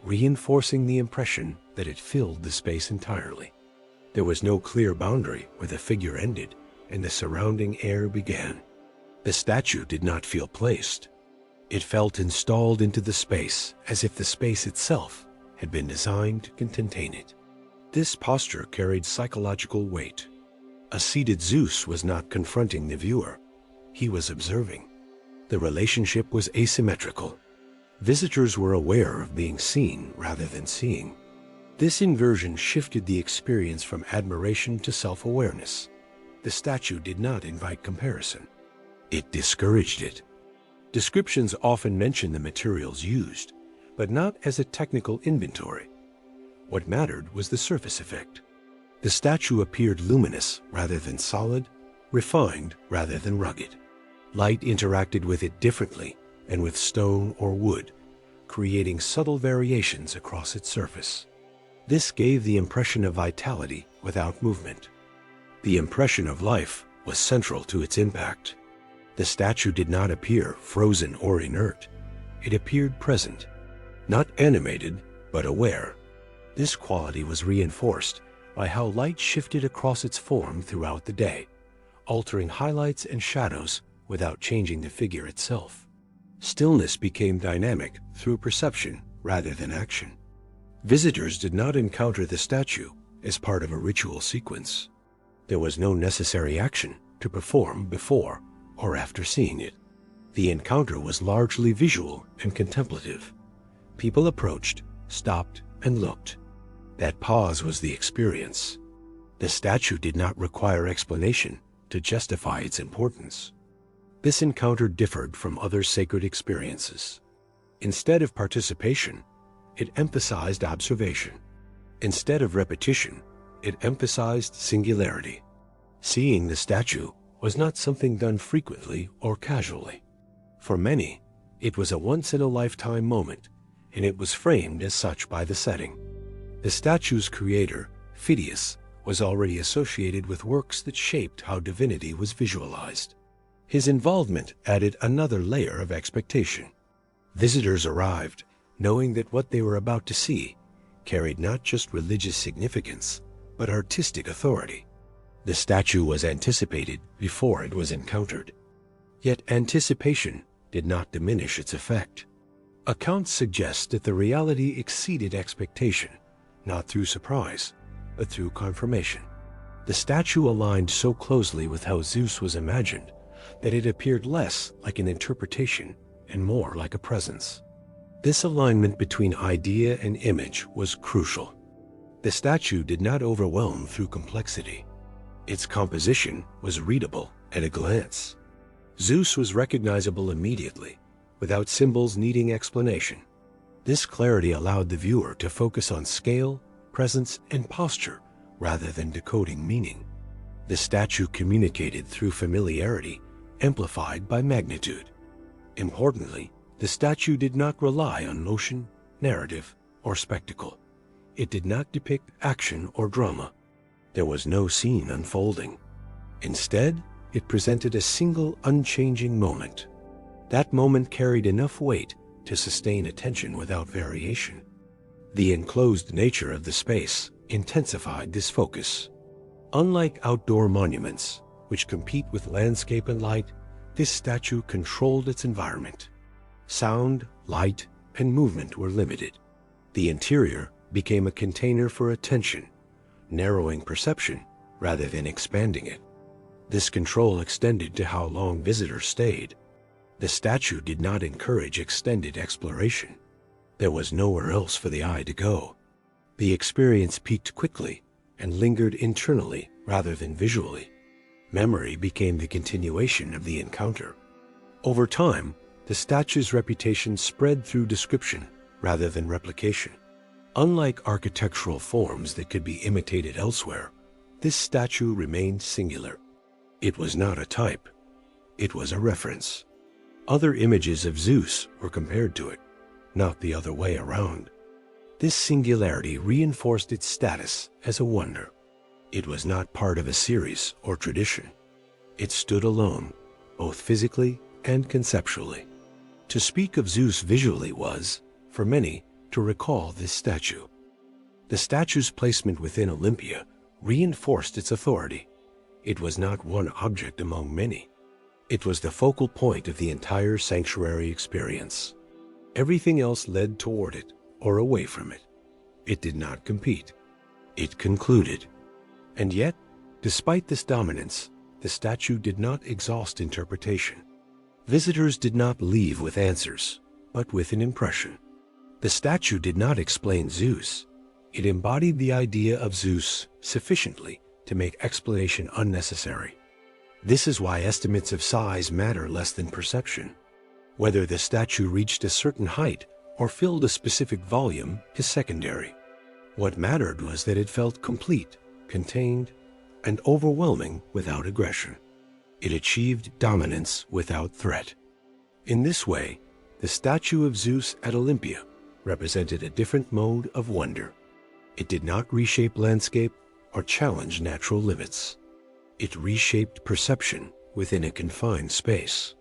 reinforcing the impression that it filled the space entirely. There was no clear boundary where the figure ended and the surrounding air began. The statue did not feel placed. It felt installed into the space as if the space itself had been designed to contain it. This posture carried psychological weight. A seated Zeus was not confronting the viewer. He was observing. The relationship was asymmetrical. Visitors were aware of being seen rather than seeing. This inversion shifted the experience from admiration to self-awareness. The statue did not invite comparison. It discouraged it. Descriptions often mention the materials used, but not as a technical inventory. What mattered was the surface effect. The statue appeared luminous rather than solid, refined rather than rugged. Light interacted with it differently and with stone or wood, creating subtle variations across its surface. This gave the impression of vitality without movement. The impression of life was central to its impact. The statue did not appear frozen or inert. It appeared present, not animated, but aware. This quality was reinforced by how light shifted across its form throughout the day, altering highlights and shadows without changing the figure itself. Stillness became dynamic through perception rather than action. Visitors did not encounter the statue as part of a ritual sequence. There was no necessary action to perform before or after seeing it. The encounter was largely visual and contemplative. People approached, stopped, and looked. That pause was the experience. The statue did not require explanation to justify its importance. This encounter differed from other sacred experiences. Instead of participation, it emphasized observation. Instead of repetition, it emphasized singularity. Seeing the statue was not something done frequently or casually. For many, it was a once-in-a-lifetime moment, and it was framed as such by the setting. The statue's creator, Phidias, was already associated with works that shaped how divinity was visualized. His involvement added another layer of expectation. Visitors arrived, knowing that what they were about to see carried not just religious significance, but artistic authority. The statue was anticipated before it was encountered. Yet anticipation did not diminish its effect. Accounts suggest that the reality exceeded expectation, not through surprise, but through confirmation. The statue aligned so closely with how Zeus was imagined that it appeared less like an interpretation and more like a presence. This alignment between idea and image was crucial. The statue did not overwhelm through complexity. Its composition was readable at a glance. Zeus was recognizable immediately, without symbols needing explanation. This clarity allowed the viewer to focus on scale, presence, and posture rather than decoding meaning. The statue communicated through familiarity, amplified by magnitude. Importantly, the statue did not rely on motion, narrative, or spectacle. It did not depict action or drama. There was no scene unfolding. Instead, it presented a single unchanging moment. That moment carried enough weight to sustain attention without variation. The enclosed nature of the space intensified this focus. Unlike outdoor monuments, which compete with landscape and light, this statue controlled its environment. Sound, light, and movement were limited. The interior became a container for attention, narrowing perception rather than expanding it. This control extended to how long visitors stayed. The statue did not encourage extended exploration. There was nowhere else for the eye to go. The experience peaked quickly and lingered internally rather than visually. Memory became the continuation of the encounter. Over time, the statue's reputation spread through description rather than replication. Unlike architectural forms that could be imitated elsewhere, this statue remained singular. It was not a type. It was a reference. Other images of Zeus were compared to it, not the other way around. This singularity reinforced its status as a wonder. It was not part of a series or tradition. It stood alone, both physically and conceptually. To speak of Zeus visually was, for many, to recall this statue. The statue's placement within Olympia reinforced its authority. It was not one object among many. It was the focal point of the entire sanctuary experience. Everything else led toward it or away from it. It did not compete. It concluded. And yet, despite this dominance, the statue did not exhaust interpretation. Visitors did not leave with answers, but with an impression. The statue did not explain Zeus. It embodied the idea of Zeus sufficiently to make explanation unnecessary. This is why estimates of size matter less than perception. Whether the statue reached a certain height or filled a specific volume is secondary. What mattered was that it felt complete, contained, and overwhelming without aggression. It achieved dominance without threat. In this way, the statue of Zeus at Olympia represented a different mode of wonder. It did not reshape landscape or challenge natural limits. It reshaped perception within a confined space.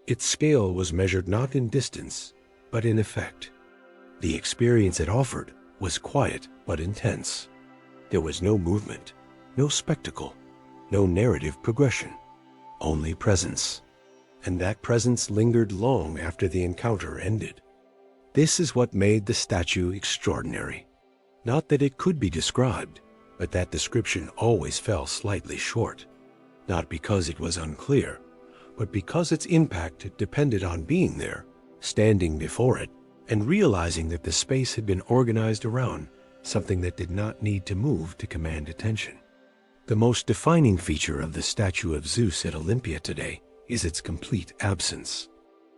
Its scale was measured not in distance, but in effect. The experience it offered was quiet but intense. There was no movement, no spectacle, no narrative progression, only presence. And that presence lingered long after the encounter ended. This is what made the statue extraordinary. Not that it could be described, but that description always fell slightly short. Not because it was unclear, but because its impact depended on being there, standing before it, and realizing that the space had been organized around something that did not need to move to command attention. The most defining feature of the statue of Zeus at Olympia today is its complete absence.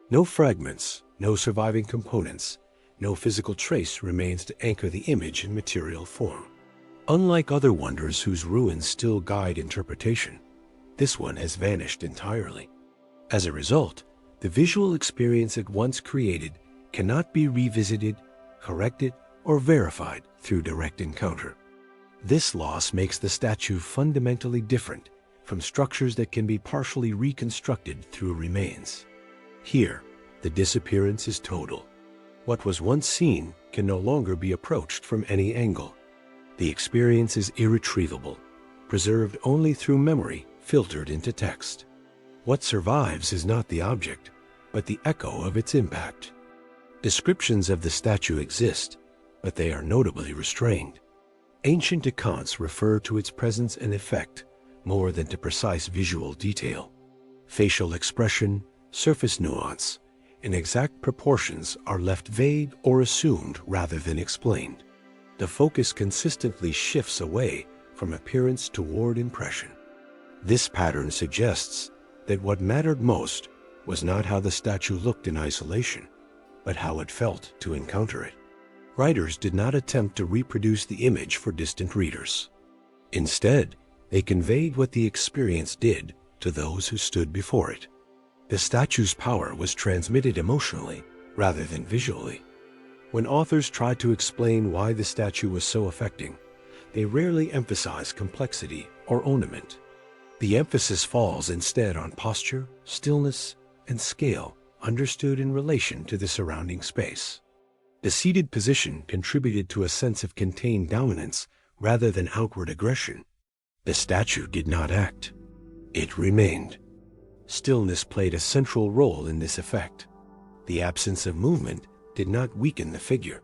No fragments, no surviving components, no physical trace remains to anchor the image in material form. Unlike other wonders whose ruins still guide interpretation, this one has vanished entirely. As a result, the visual experience it once created cannot be revisited, corrected, or verified through direct encounter. This loss makes the statue fundamentally different from structures that can be partially reconstructed through remains. Here, the disappearance is total. What was once seen can no longer be approached from any angle. The experience is irretrievable, preserved only through memory filtered into text. What survives is not the object, but the echo of its impact. Descriptions of the statue exist, but they are notably restrained. Ancient accounts refer to its presence and effect more than to precise visual detail. Facial expression, surface nuance, and exact proportions are left vague or assumed rather than explained. The focus consistently shifts away from appearance toward impression. This pattern suggests that what mattered most was not how the statue looked in isolation, but how it felt to encounter it. Writers did not attempt to reproduce the image for distant readers. Instead, they conveyed what the experience did to those who stood before it. The statue's power was transmitted emotionally rather than visually. When authors tried to explain why the statue was so affecting, they rarely emphasize complexity or ornament. The emphasis falls instead on posture, stillness, and scale understood in relation to the surrounding space. The seated position contributed to a sense of contained dominance rather than outward aggression. The statue did not act. It remained. Stillness played a central role in this effect. The absence of movement did not weaken the figure.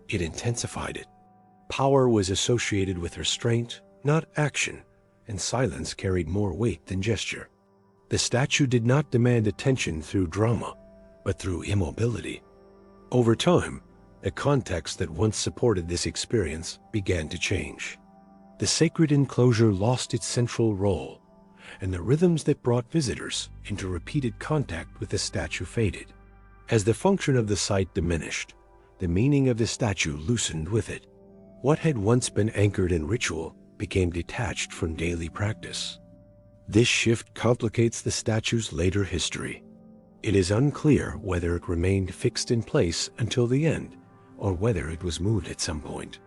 It intensified it. Power was associated with restraint, not action, and silence carried more weight than gesture. The statue did not demand attention through drama, but through immobility. Over time, the context that once supported this experience began to change. The sacred enclosure lost its central role, and the rhythms that brought visitors into repeated contact with the statue faded. As the function of the site diminished, the meaning of the statue loosened with it. What had once been anchored in ritual became detached from daily practice. This shift complicates the statue's later history. It is unclear whether it remained fixed in place until the end, or whether it was moved at some point.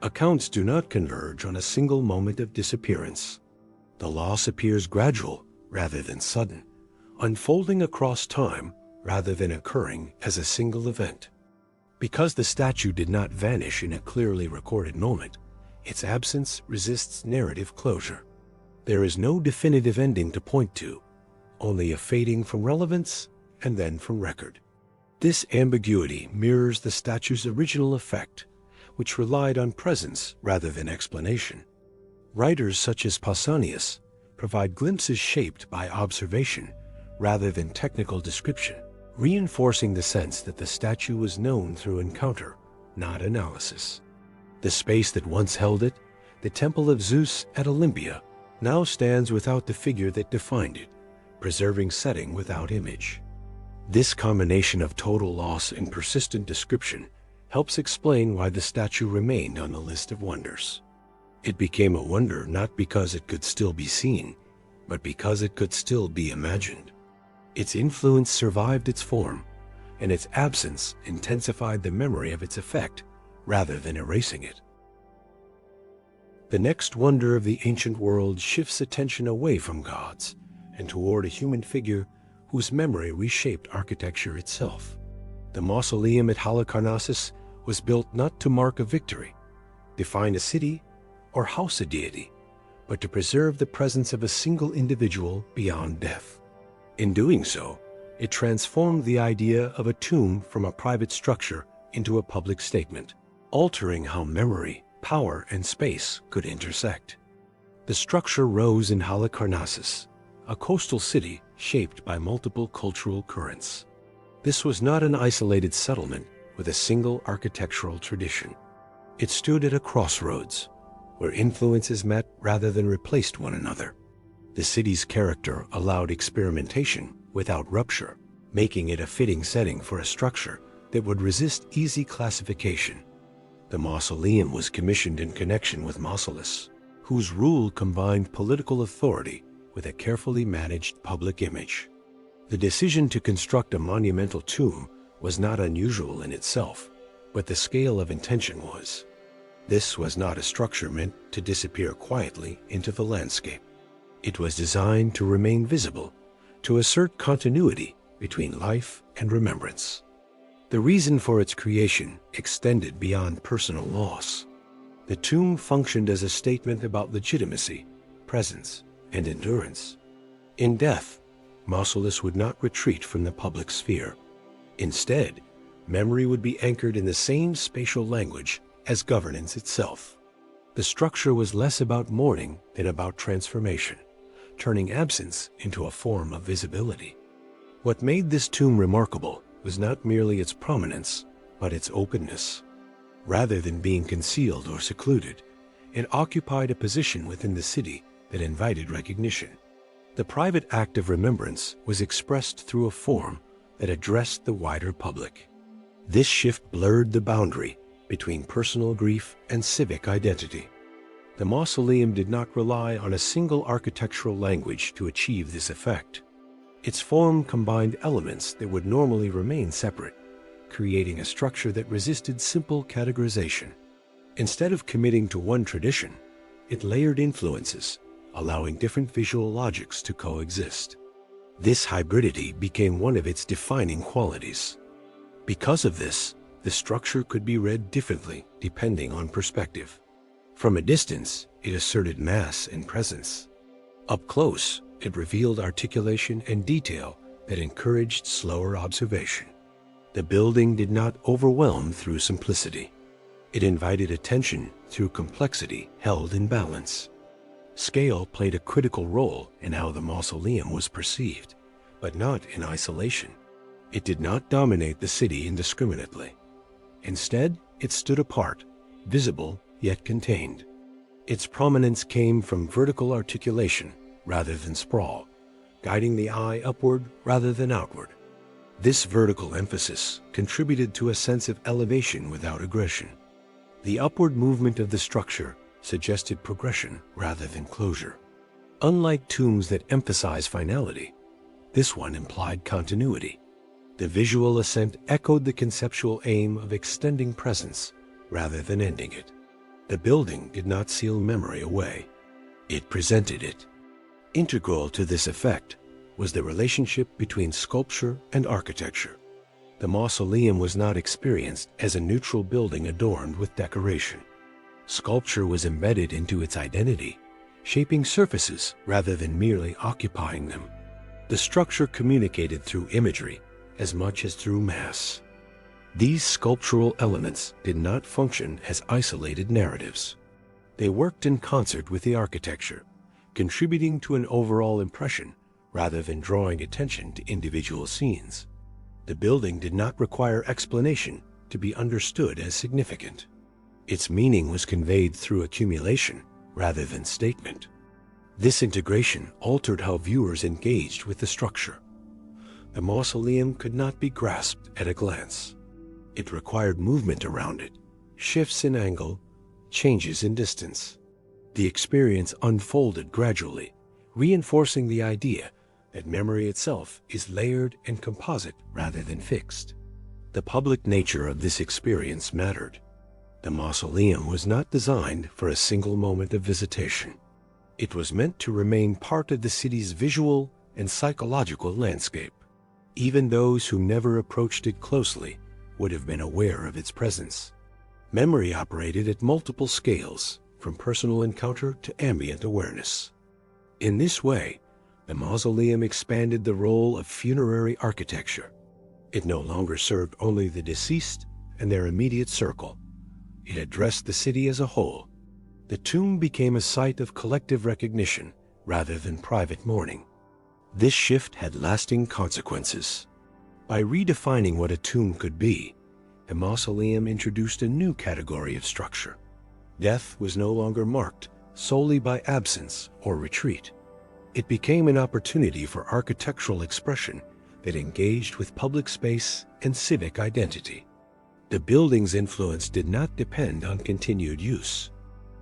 Accounts do not converge on a single moment of disappearance. The loss appears gradual rather than sudden, unfolding across time rather than occurring as a single event. Because the statue did not vanish in a clearly recorded moment, its absence resists narrative closure. There is no definitive ending to point to, only a fading from relevance and then from record. This ambiguity mirrors the statue's original effect, which relied on presence rather than explanation. Writers such as Pausanias provide glimpses shaped by observation rather than technical description, reinforcing the sense that the statue was known through encounter, not analysis. The space that once held it, the Temple of Zeus at Olympia, now stands without the figure that defined it, preserving setting without image. This combination of total loss and persistent description helps explain why the statue remained on the list of wonders. It became a wonder not because it could still be seen, but because it could still be imagined. Its influence survived its form, and its absence intensified the memory of its effect rather than erasing it. The next wonder of the ancient world shifts attention away from gods and toward a human figure whose memory reshaped architecture itself. The mausoleum at Halicarnassus was built not to mark a victory, define a city, or house a deity, but to preserve the presence of a single individual beyond death. In doing so, it transformed the idea of a tomb from a private structure into a public statement, altering how memory, power, and space could intersect. The structure rose in Halicarnassus, a coastal city shaped by multiple cultural currents. This was not an isolated settlement with a single architectural tradition. It stood at a crossroads, where influences met rather than replaced one another. The city's character allowed experimentation without rupture, making it a fitting setting for a structure that would resist easy classification. The mausoleum was commissioned in connection with Mausolus, whose rule combined political authority with a carefully managed public image. The decision to construct a monumental tomb was not unusual in itself, but the scale of intention was. This was not a structure meant to disappear quietly into the landscape. It was designed to remain visible, to assert continuity between life and remembrance. The reason for its creation extended beyond personal loss. The tomb functioned as a statement about legitimacy, presence, and endurance. In death, Mausolus would not retreat from the public sphere. Instead, memory would be anchored in the same spatial language as governance itself. The structure was less about mourning than about transformation, turning absence into a form of visibility. What made this tomb remarkable was not merely its prominence, but its openness. Rather than being concealed or secluded, it occupied a position within the city that invited recognition. The private act of remembrance was expressed through a form that addressed the wider public. This shift blurred the boundary between personal grief and civic identity. The mausoleum did not rely on a single architectural language to achieve this effect. Its form combined elements that would normally remain separate, creating a structure that resisted simple categorization. Instead of committing to one tradition, it layered influences, allowing different visual logics to coexist. This hybridity became one of its defining qualities. Because of this, the structure could be read differently depending on perspective. From a distance, it asserted mass and presence. Up close, it revealed articulation and detail that encouraged slower observation. The building did not overwhelm through simplicity. It invited attention through complexity held in balance. Scale played a critical role in how the mausoleum was perceived, but not in isolation. It did not dominate the city indiscriminately. Instead, it stood apart, visible yet contained. Its prominence came from vertical articulation rather than sprawl, guiding the eye upward rather than outward. This vertical emphasis contributed to a sense of elevation without aggression. The upward movement of the structure suggested progression rather than closure. Unlike tombs that emphasize finality, this one implied continuity. The visual ascent echoed the conceptual aim of extending presence rather than ending it. The building did not seal memory away. It presented it. Integral to this effect was the relationship between sculpture and architecture. The mausoleum was not experienced as a neutral building adorned with decoration. Sculpture was embedded into its identity, shaping surfaces rather than merely occupying them. The structure communicated through imagery as much as through mass. These sculptural elements did not function as isolated narratives. They worked in concert with the architecture, contributing to an overall impression rather than drawing attention to individual scenes. The building did not require explanation to be understood as significant. Its meaning was conveyed through accumulation rather than statement. This integration altered how viewers engaged with the structure. The mausoleum could not be grasped at a glance. It required movement around it, shifts in angle, changes in distance. The experience unfolded gradually, reinforcing the idea that memory itself is layered and composite rather than fixed. The public nature of this experience mattered. The mausoleum was not designed for a single moment of visitation. It was meant to remain part of the city's visual and psychological landscape. Even those who never approached it closely would have been aware of its presence. Memory operated at multiple scales, from personal encounter to ambient awareness. In this way, the mausoleum expanded the role of funerary architecture. It no longer served only the deceased and their immediate circle. It addressed the city as a whole. The tomb became a site of collective recognition rather than private mourning. This shift had lasting consequences. By redefining what a tomb could be, the mausoleum introduced a new category of structure. Death was no longer marked solely by absence or retreat. It became an opportunity for architectural expression that engaged with public space and civic identity. The building's influence did not depend on continued use.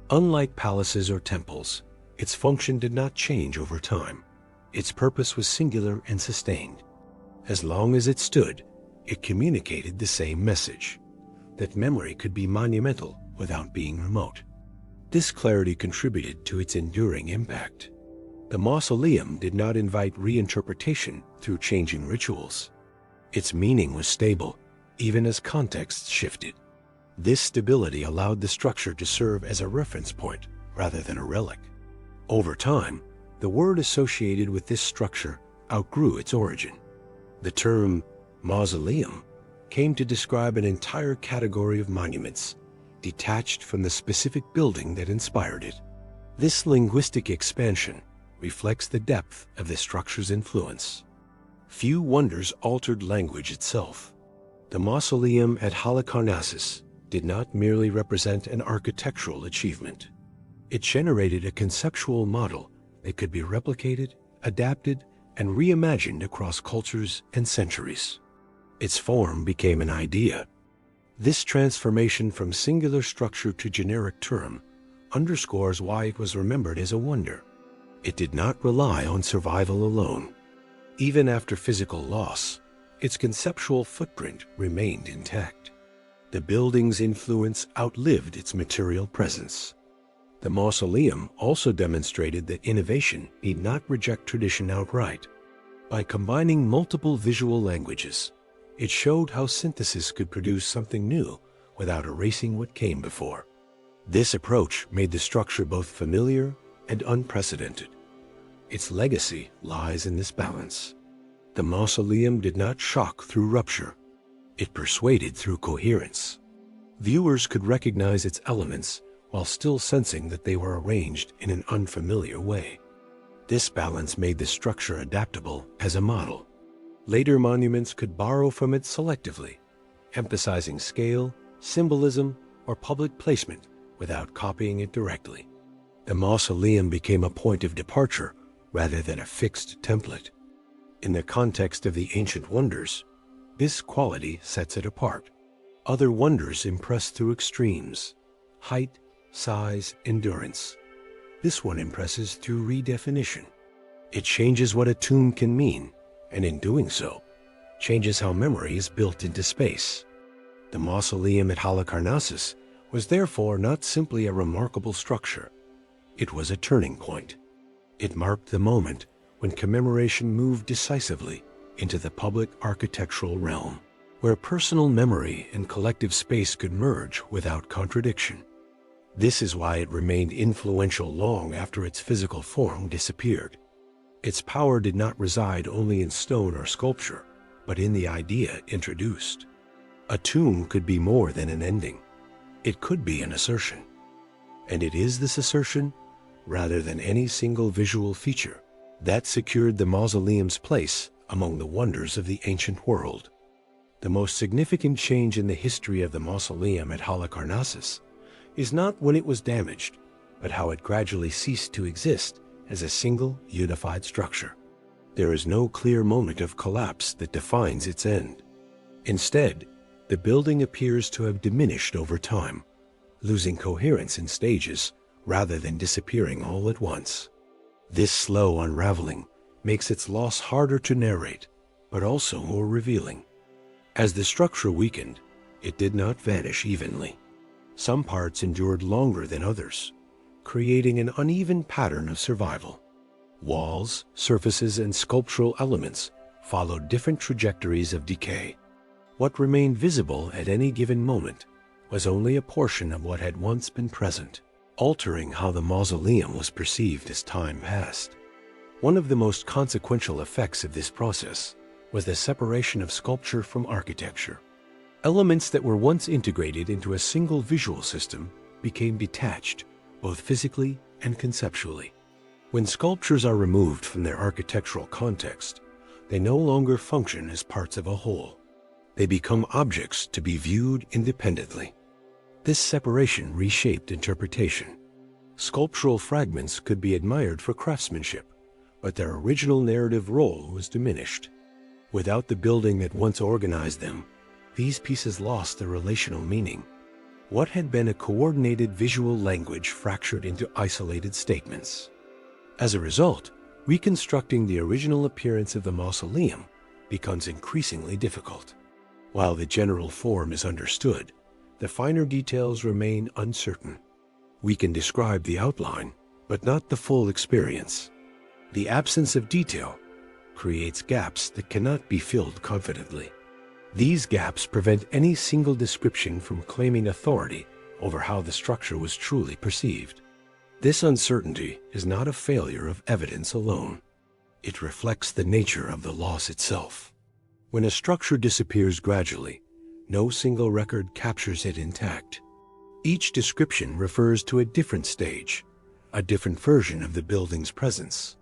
Unlike palaces or temples, its function did not change over time. Its purpose was singular and sustained. As long as it stood, it communicated the same message, that memory could be monumental without being remote. This clarity contributed to its enduring impact. The mausoleum did not invite reinterpretation through changing rituals. Its meaning was stable, even as contexts shifted. This stability allowed the structure to serve as a reference point rather than a relic. Over time, the word associated with this structure outgrew its origin. The term mausoleum came to describe an entire category of monuments, detached from the specific building that inspired it. This linguistic expansion reflects the depth of the structure's influence. Few wonders altered language itself. The mausoleum at Halicarnassus did not merely represent an architectural achievement. It generated a conceptual model that could be replicated, adapted, and reimagined across cultures and centuries. Its form became an idea. This transformation from singular structure to generic term underscores why it was remembered as a wonder. It did not rely on survival alone. Even after physical loss, its conceptual footprint remained intact. The building's influence outlived its material presence. The mausoleum also demonstrated that innovation need not reject tradition outright. By combining multiple visual languages, it showed how synthesis could produce something new without erasing what came before. This approach made the structure both familiar and unprecedented. Its legacy lies in this balance. The mausoleum did not shock through rupture. It persuaded through coherence. Viewers could recognize its elements while still sensing that they were arranged in an unfamiliar way. This balance made the structure adaptable as a model. Later monuments could borrow from it selectively, emphasizing scale, symbolism, or public placement without copying it directly. The mausoleum became a point of departure rather than a fixed template. In the context of the ancient wonders, this quality sets it apart. Other wonders impress through extremes: height, size, endurance. This one impresses through redefinition. It changes what a tomb can mean, and in doing so, changes how memory is built into space. The mausoleum at Halicarnassus was therefore not simply a remarkable structure. It was a turning point. It marked the moment when commemoration moved decisively into the public architectural realm, where personal memory and collective space could merge without contradiction. This is why it remained influential long after its physical form disappeared. Its power did not reside only in stone or sculpture, but in the idea introduced. A tomb could be more than an ending. It could be an assertion. And it is this assertion, rather than any single visual feature, that secured the mausoleum's place among the wonders of the ancient world. The most significant change in the history of the mausoleum at Halicarnassus is not when it was damaged, but how it gradually ceased to exist as a single, unified structure. There is no clear moment of collapse that defines its end. Instead, the building appears to have diminished over time, losing coherence in stages rather than disappearing all at once. This slow unraveling makes its loss harder to narrate, but also more revealing. As the structure weakened, it did not vanish evenly. Some parts endured longer than others, creating an uneven pattern of survival. Walls, surfaces, and sculptural elements followed different trajectories of decay. What remained visible at any given moment was only a portion of what had once been present, altering how the mausoleum was perceived as time passed. One of the most consequential effects of this process was the separation of sculpture from architecture. Elements that were once integrated into a single visual system became detached, both physically and conceptually. When sculptures are removed from their architectural context, they no longer function as parts of a whole. They become objects to be viewed independently. This separation reshaped interpretation. Sculptural fragments could be admired for craftsmanship, but their original narrative role was diminished. Without the building that once organized them, these pieces lost their relational meaning. What had been a coordinated visual language fractured into isolated statements. As a result, reconstructing the original appearance of the mausoleum becomes increasingly difficult. While the general form is understood, the finer details remain uncertain. We can describe the outline, but not the full experience. The absence of detail creates gaps that cannot be filled confidently. These gaps prevent any single description from claiming authority over how the structure was truly perceived. This uncertainty is not a failure of evidence alone. It reflects the nature of the loss itself. When a structure disappears gradually, no single record captures it intact. Each description refers to a different stage, a different version of the building's presence.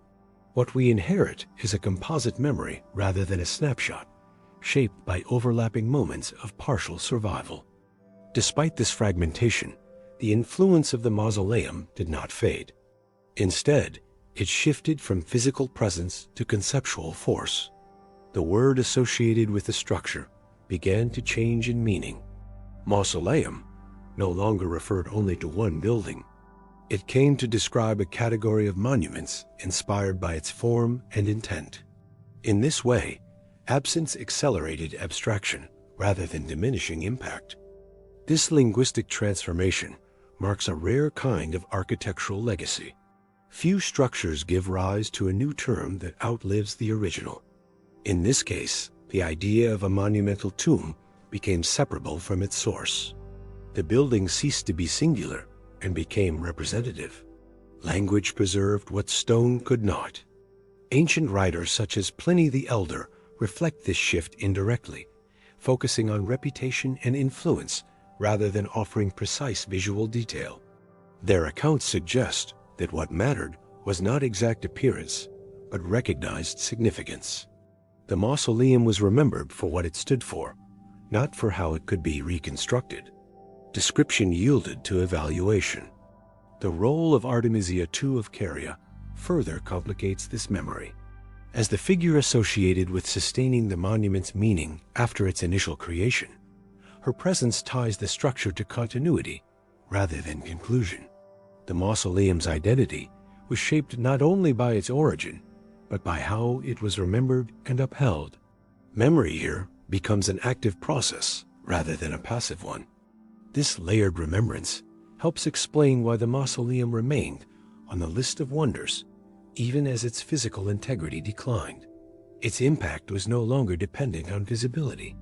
What we inherit is a composite memory rather than a snapshot, shaped by overlapping moments of partial survival. Despite this fragmentation, the influence of the mausoleum did not fade. Instead, it shifted from physical presence to conceptual force. The word associated with the structure began to change in meaning. Mausoleum no longer referred only to one building. It came to describe a category of monuments inspired by its form and intent. In this way, absence accelerated abstraction rather than diminishing impact. This linguistic transformation marks a rare kind of architectural legacy. Few structures give rise to a new term that outlives the original. In this case, the idea of a monumental tomb became separable from its source. The building ceased to be singular and became representative. Language preserved what stone could not. Ancient writers such as Pliny the Elder reflect this shift indirectly, focusing on reputation and influence rather than offering precise visual detail. Their accounts suggest that what mattered was not exact appearance, but recognized significance. The mausoleum was remembered for what it stood for, not for how it could be reconstructed. Description yielded to evaluation. The role of Artemisia II of Caria further complicates this memory. As the figure associated with sustaining the monument's meaning after its initial creation, her presence ties the structure to continuity rather than conclusion. The mausoleum's identity was shaped not only by its origin, but by how it was remembered and upheld. Memory here becomes an active process rather than a passive one. This layered remembrance helps explain why the mausoleum remained on the list of wonders, even as its physical integrity declined. Its impact was no longer dependent on visibility.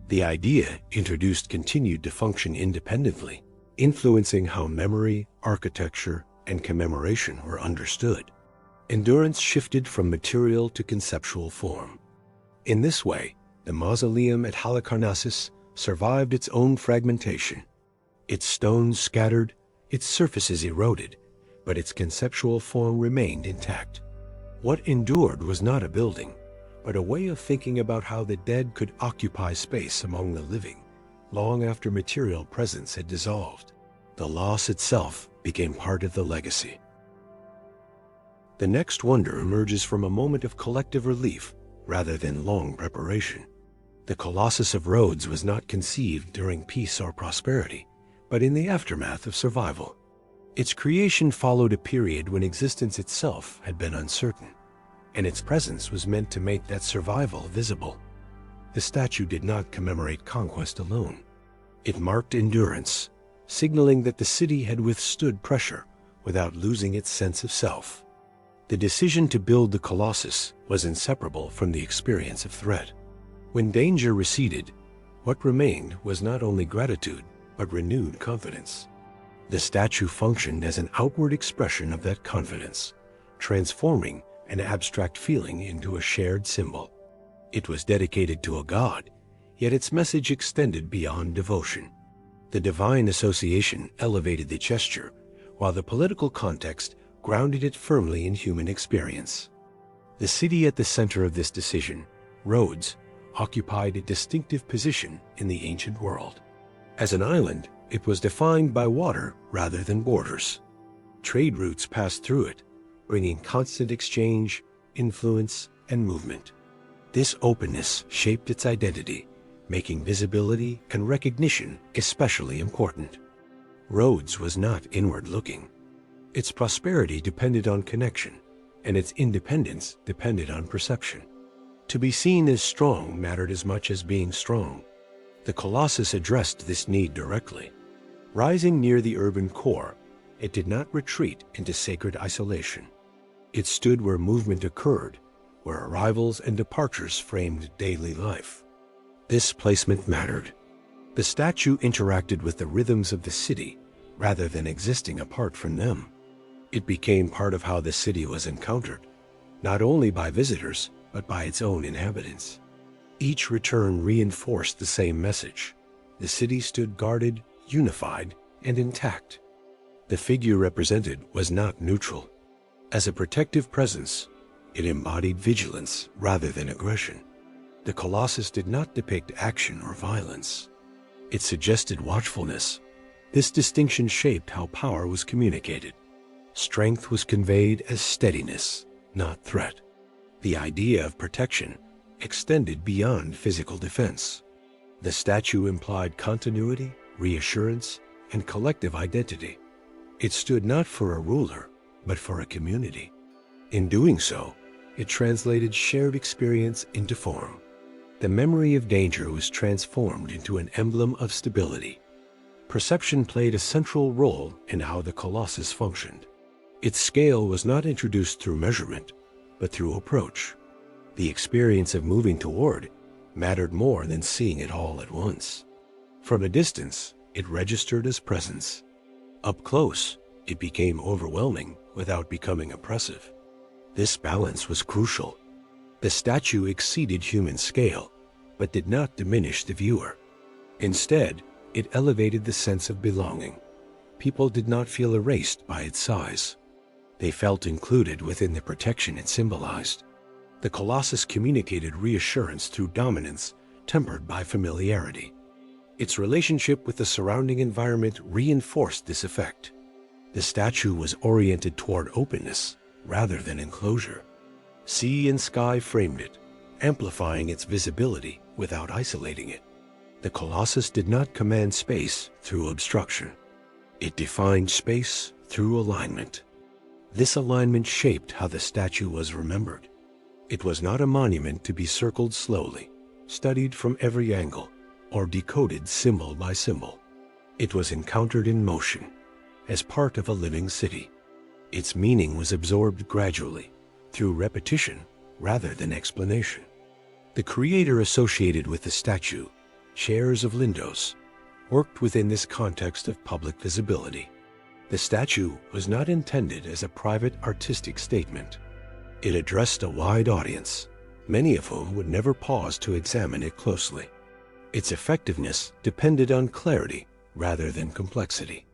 The idea introduced continued to function independently, influencing how memory, architecture, and commemoration were understood. Endurance shifted from material to conceptual form. In this way, the mausoleum at Halicarnassus survived its own fragmentation. Its stones scattered, its surfaces eroded, but its conceptual form remained intact. What endured was not a building, but a way of thinking about how the dead could occupy space among the living, long after material presence had dissolved. The loss itself became part of the legacy. The next wonder emerges from a moment of collective relief rather than long preparation. The Colossus of Rhodes was not conceived during peace or prosperity, but in the aftermath of survival. Its creation followed a period when existence itself had been uncertain, and its presence was meant to make that survival visible. The statue did not commemorate conquest alone. It marked endurance, signaling that the city had withstood pressure without losing its sense of self. The decision to build the Colossus was inseparable from the experience of threat. When danger receded, what remained was not only gratitude, but renewed confidence. The statue functioned as an outward expression of that confidence, transforming an abstract feeling into a shared symbol. It was dedicated to a god, yet its message extended beyond devotion. The divine association elevated the gesture, while the political context grounded it firmly in human experience. The city at the center of this decision, Rhodes, occupied a distinctive position in the ancient world. As an island, it was defined by water rather than borders. Trade routes passed through it, bringing constant exchange, influence, and movement. This openness shaped its identity, making visibility and recognition especially important. Rhodes was not inward-looking. Its prosperity depended on connection, and its independence depended on perception. To be seen as strong mattered as much as being strong. The Colossus addressed this need directly. Rising near the urban core, it did not retreat into sacred isolation. It stood where movement occurred, where arrivals and departures framed daily life. This placement mattered. The statue interacted with the rhythms of the city rather than existing apart from them. It became part of how the city was encountered, not only by visitors, but by its own inhabitants. Each return reinforced the same message. The city stood guarded, unified, and intact. The figure represented was not neutral. As a protective presence, it embodied vigilance rather than aggression. The Colossus did not depict action or violence. It suggested watchfulness. This distinction shaped how power was communicated. Strength was conveyed as steadiness, not threat. The idea of protection extended beyond physical defense. The statue implied continuity, reassurance, and collective identity. It stood not for a ruler, but for a community. In doing so, it translated shared experience into form. The memory of danger was transformed into an emblem of stability. Perception played a central role in how the Colossus functioned. Its scale was not introduced through measurement, but through approach. The experience of moving toward mattered more than seeing it all at once. From a distance, it registered as presence. Up close, it became overwhelming without becoming oppressive. This balance was crucial. The statue exceeded human scale, but did not diminish the viewer. Instead, it elevated the sense of belonging. People did not feel erased by its size. They felt included within the protection it symbolized. The Colossus communicated reassurance through dominance, tempered by familiarity. Its relationship with the surrounding environment reinforced this effect. The statue was oriented toward openness rather than enclosure. Sea and sky framed it, amplifying its visibility without isolating it. The Colossus did not command space through obstruction. It defined space through alignment. This alignment shaped how the statue was remembered. It was not a monument to be circled slowly, studied from every angle, or decoded symbol by symbol. It was encountered in motion, as part of a living city. Its meaning was absorbed gradually, through repetition rather than explanation. The creator associated with the statue, Chairs of Lindos, worked within this context of public visibility. The statue was not intended as a private artistic statement. It addressed a wide audience, many of whom would never pause to examine it closely. Its effectiveness depended on clarity rather than complexity.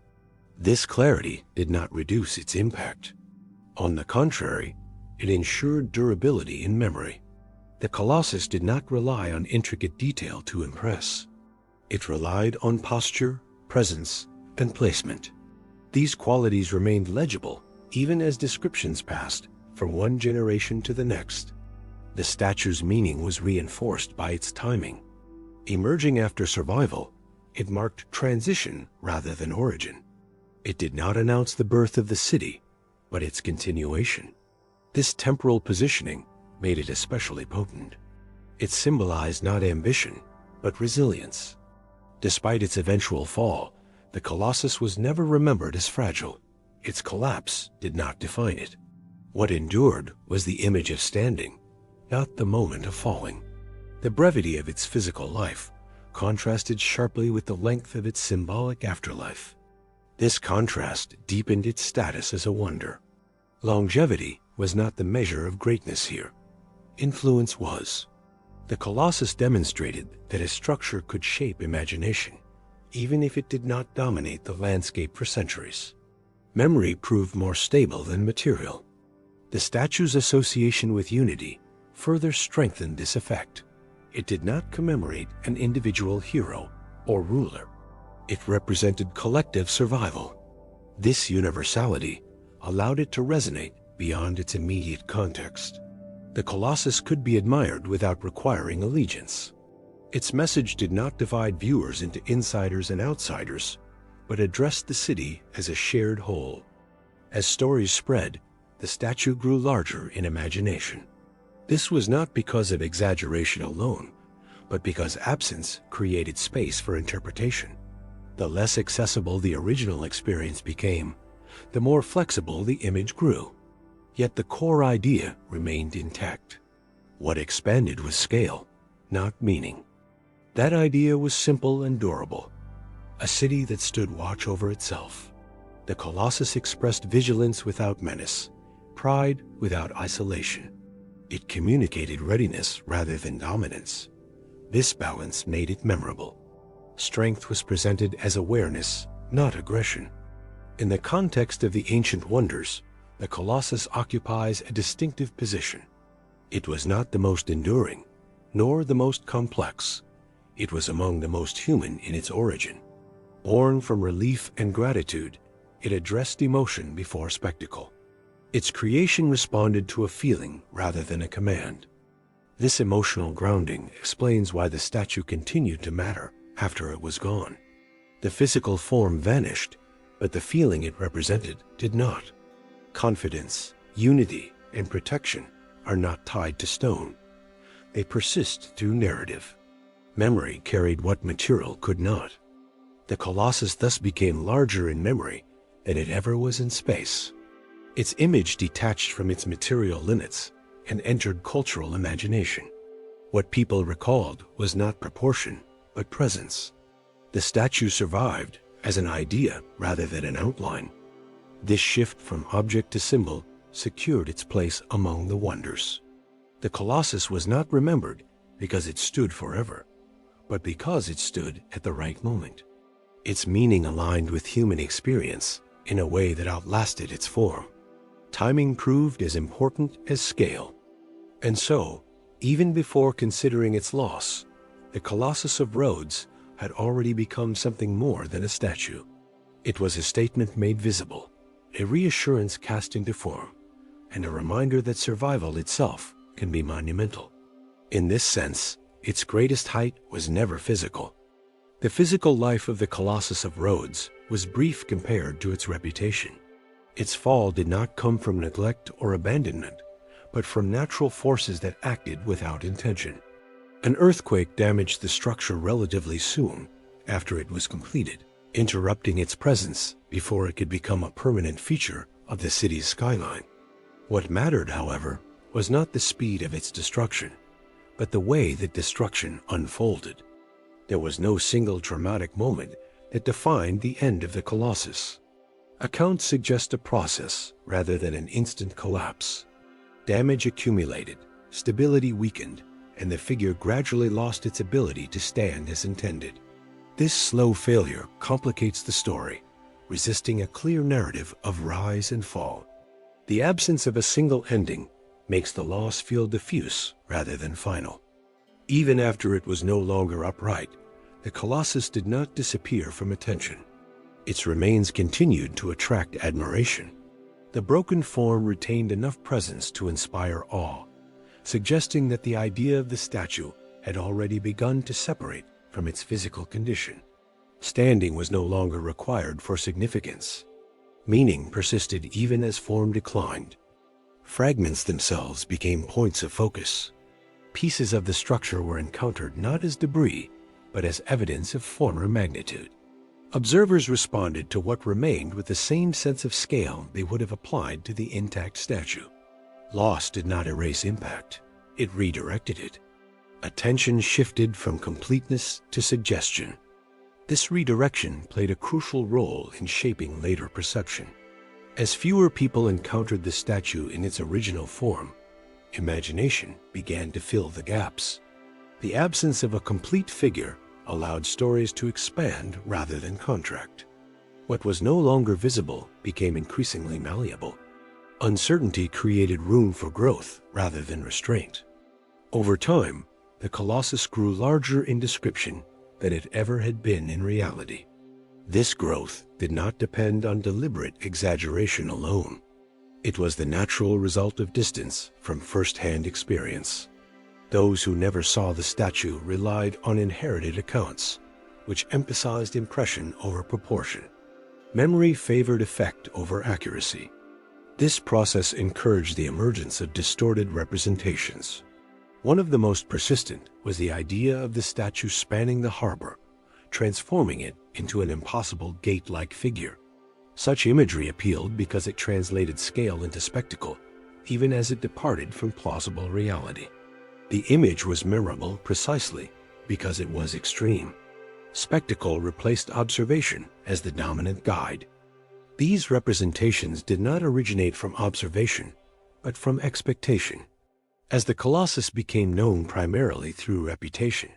This clarity did not reduce its impact. On the contrary, it ensured durability in memory. The Colossus did not rely on intricate detail to impress. It relied on posture, presence, and placement. These qualities remained legible even as descriptions passed from one generation to the next. The statue's meaning was reinforced by its timing. Emerging after survival, it marked transition rather than origin. It did not announce the birth of the city, but its continuation. This temporal positioning made it especially potent. It symbolized not ambition, but resilience. Despite its eventual fall, the Colossus was never remembered as fragile. Its collapse did not define it. What endured was the image of standing, not the moment of falling. The brevity of its physical life contrasted sharply with the length of its symbolic afterlife. This contrast deepened its status as a wonder. Longevity was not the measure of greatness here. Influence was. The Colossus demonstrated that a structure could shape imagination, even if it did not dominate the landscape for centuries. Memory proved more stable than material. The statue's association with unity further strengthened this effect. It did not commemorate an individual hero or ruler. It represented collective survival. This universality allowed it to resonate beyond its immediate context. The Colossus could be admired without requiring allegiance. Its message did not divide viewers into insiders and outsiders, but addressed the city as a shared whole. As stories spread, the statue grew larger in imagination. This was not because of exaggeration alone, but because absence created space for interpretation. The less accessible the original experience became, the more flexible the image grew. Yet the core idea remained intact. What expanded was scale, not meaning. That idea was simple and durable. A city that stood watch over itself. The Colossus expressed vigilance without menace, pride without isolation. It communicated readiness rather than dominance. This balance made it memorable. Strength was presented as awareness, not aggression. In the context of the ancient wonders, the Colossus occupies a distinctive position. It was not the most enduring, nor the most complex. It was among the most human in its origin. Born from relief and gratitude, it addressed emotion before spectacle. Its creation responded to a feeling rather than a command. This emotional grounding explains why the statue continued to matter after it was gone. The physical form vanished, but the feeling it represented did not. Confidence, unity, and protection are not tied to stone. They persist through narrative. Memory carried what material could not. The Colossus thus became larger in memory than it ever was in space. Its image detached from its material limits and entered cultural imagination. What people recalled was not proportion, but presence. The statue survived as an idea rather than an outline. This shift from object to symbol secured its place among the wonders. The Colossus was not remembered because it stood forever, but because it stood at the right moment. Its meaning aligned with human experience in a way that outlasted its form. Timing proved as important as scale. And so, even before considering its loss, the Colossus of Rhodes had already become something more than a statue. It was a statement made visible, a reassurance cast into form, and a reminder that survival itself can be monumental. In this sense, its greatest height was never physical. The physical life of the Colossus of Rhodes was brief compared to its reputation. Its fall did not come from neglect or abandonment, but from natural forces that acted without intention. An earthquake damaged the structure relatively soon after it was completed, interrupting its presence before it could become a permanent feature of the city's skyline. What mattered, however, was not the speed of its destruction, but the way that destruction unfolded. There was no single dramatic moment that defined the end of the Colossus. Accounts suggest a process rather than an instant collapse. Damage accumulated, stability weakened, and the figure gradually lost its ability to stand as intended. This slow failure complicates the story, resisting a clear narrative of rise and fall. The absence of a single ending makes the loss feel diffuse rather than final. Even after it was no longer upright, the Colossus did not disappear from attention. Its remains continued to attract admiration. The broken form retained enough presence to inspire awe, suggesting that the idea of the statue had already begun to separate from its physical condition. Standing was no longer required for significance. Meaning persisted even as form declined. Fragments themselves became points of focus. Pieces of the structure were encountered not as debris, but as evidence of former magnitude. Observers responded to what remained with the same sense of scale they would have applied to the intact statue. Loss did not erase impact, it redirected it. Attention shifted from completeness to suggestion. This redirection played a crucial role in shaping later perception. As fewer people encountered the statue in its original form, imagination began to fill the gaps. The absence of a complete figure allowed stories to expand rather than contract. What was no longer visible became increasingly malleable. Uncertainty created room for growth rather than restraint. Over time, the Colossus grew larger in description than it ever had been in reality. This growth did not depend on deliberate exaggeration alone. It was the natural result of distance from first-hand experience. Those who never saw the statue relied on inherited accounts, which emphasized impression over proportion. Memory favored effect over accuracy. This process encouraged the emergence of distorted representations. One of the most persistent was the idea of the statue spanning the harbor, transforming it into an impossible gate-like figure. Such imagery appealed because it translated scale into spectacle, even as it departed from plausible reality. The image was memorable precisely because it was extreme. Spectacle replaced observation as the dominant guide. These representations did not originate from observation, but from expectation. As the Colossus became known primarily through reputation,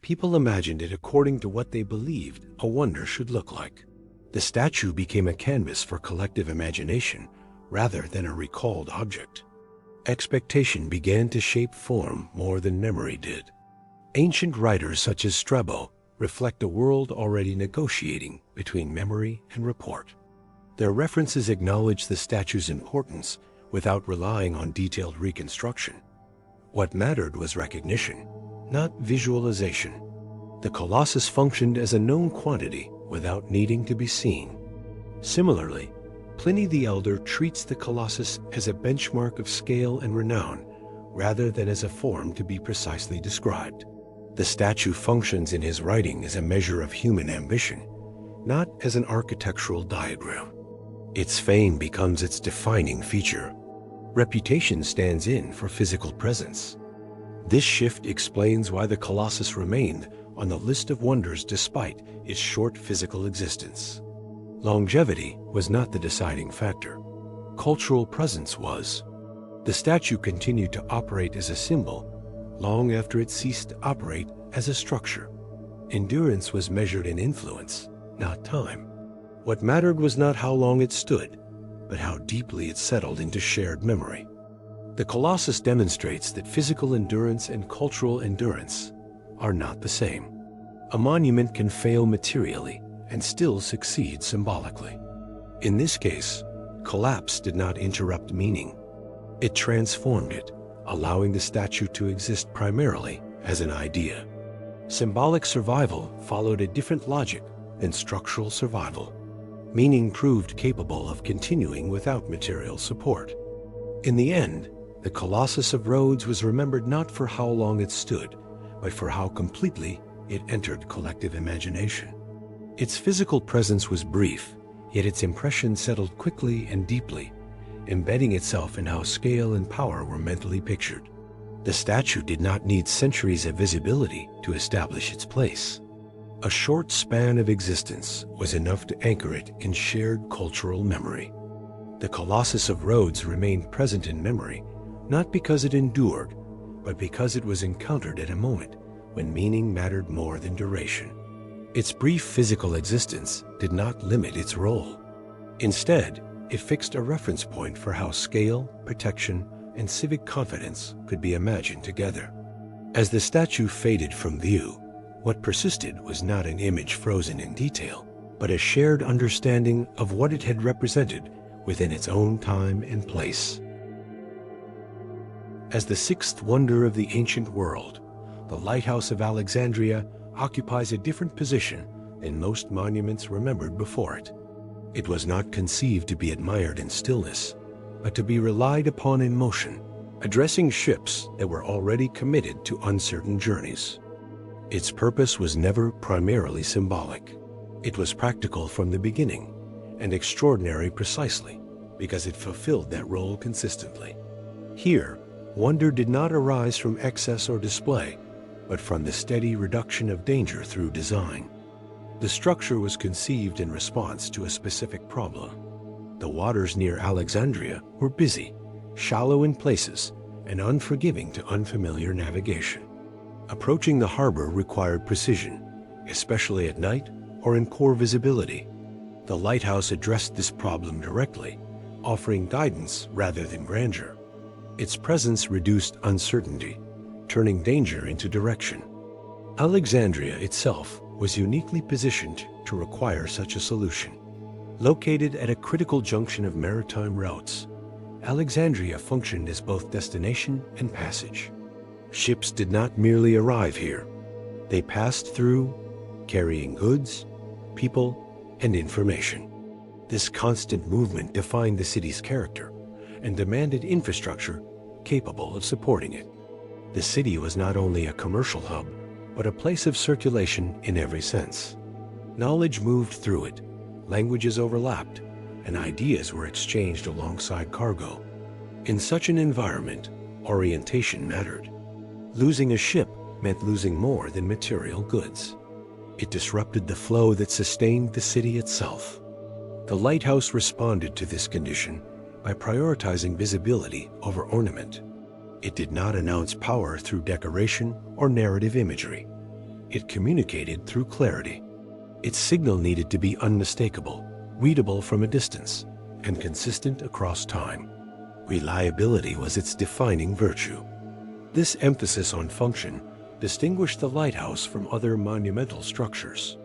people imagined it according to what they believed a wonder should look like. The statue became a canvas for collective imagination rather than a recalled object. Expectation began to shape form more than memory did. Ancient writers such as Strabo reflect a world already negotiating between memory and report. Their references acknowledge the statue's importance without relying on detailed reconstruction. What mattered was recognition, not visualization. The Colossus functioned as a known quantity without needing to be seen. Similarly, Pliny the Elder treats the Colossus as a benchmark of scale and renown, rather than as a form to be precisely described. The statue functions in his writing as a measure of human ambition, not as an architectural diagram. Its fame becomes its defining feature. Reputation stands in for physical presence. This shift explains why the Colossus remained on the list of wonders despite its short physical existence. Longevity was not the deciding factor. Cultural presence was. The statue continued to operate as a symbol long after it ceased to operate as a structure. Endurance was measured in influence, not time. What mattered was not how long it stood, but how deeply it settled into shared memory. The Colossus demonstrates that physical endurance and cultural endurance are not the same. A monument can fail materially and still succeed symbolically. In this case, collapse did not interrupt meaning. It transformed it, allowing the statue to exist primarily as an idea. Symbolic survival followed a different logic than structural survival. Meaning proved capable of continuing without material support. In the end, the Colossus of Rhodes was remembered not for how long it stood, but for how completely it entered collective imagination. Its physical presence was brief, yet its impression settled quickly and deeply, embedding itself in how scale and power were mentally pictured. The statue did not need centuries of visibility to establish its place. A short span of existence was enough to anchor it in shared cultural memory. The Colossus of Rhodes remained present in memory, not because it endured, but because it was encountered at a moment when meaning mattered more than duration. Its brief physical existence did not limit its role. Instead, it fixed a reference point for how scale, protection, and civic confidence could be imagined together. As the statue faded from view, what persisted was not an image frozen in detail, but a shared understanding of what it had represented within its own time and place. As the sixth wonder of the ancient world, the Lighthouse of Alexandria occupies a different position than most monuments remembered before it. It was not conceived to be admired in stillness, but to be relied upon in motion, addressing ships that were already committed to uncertain journeys. Its purpose was never primarily symbolic. It was practical from the beginning, and extraordinary precisely because it fulfilled that role consistently. Here, wonder did not arise from excess or display, but from the steady reduction of danger through design. The structure was conceived in response to a specific problem. The waters near Alexandria were busy, shallow in places, and unforgiving to unfamiliar navigation. Approaching the harbor required precision, especially at night or in poor visibility. The lighthouse addressed this problem directly, offering guidance rather than grandeur. Its presence reduced uncertainty, turning danger into direction. Alexandria itself was uniquely positioned to require such a solution. Located at a critical junction of maritime routes, Alexandria functioned as both destination and passage. Ships did not merely arrive here. They passed through, carrying goods, people, and information. This constant movement defined the city's character and demanded infrastructure capable of supporting it. The city was not only a commercial hub, but a place of circulation in every sense. Knowledge moved through it, languages overlapped, and ideas were exchanged alongside cargo. In such an environment, orientation mattered. Losing a ship meant losing more than material goods. It disrupted the flow that sustained the city itself. The lighthouse responded to this condition by prioritizing visibility over ornament. It did not announce power through decoration or narrative imagery. It communicated through clarity. Its signal needed to be unmistakable, readable from a distance, and consistent across time. Reliability was its defining virtue. This emphasis on function distinguished the lighthouse from other monumental structures.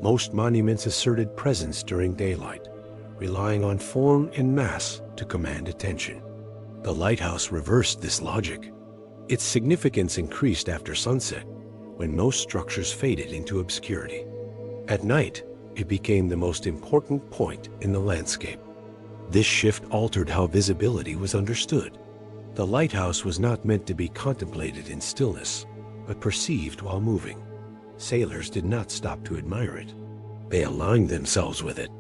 Most monuments asserted presence during daylight, relying on form and mass to command attention. The lighthouse reversed this logic. Its significance increased after sunset, when most structures faded into obscurity. At night, it became the most important point in the landscape. This shift altered how visibility was understood. The lighthouse was not meant to be contemplated in stillness, but perceived while moving. Sailors did not stop to admire it. They aligned themselves with it.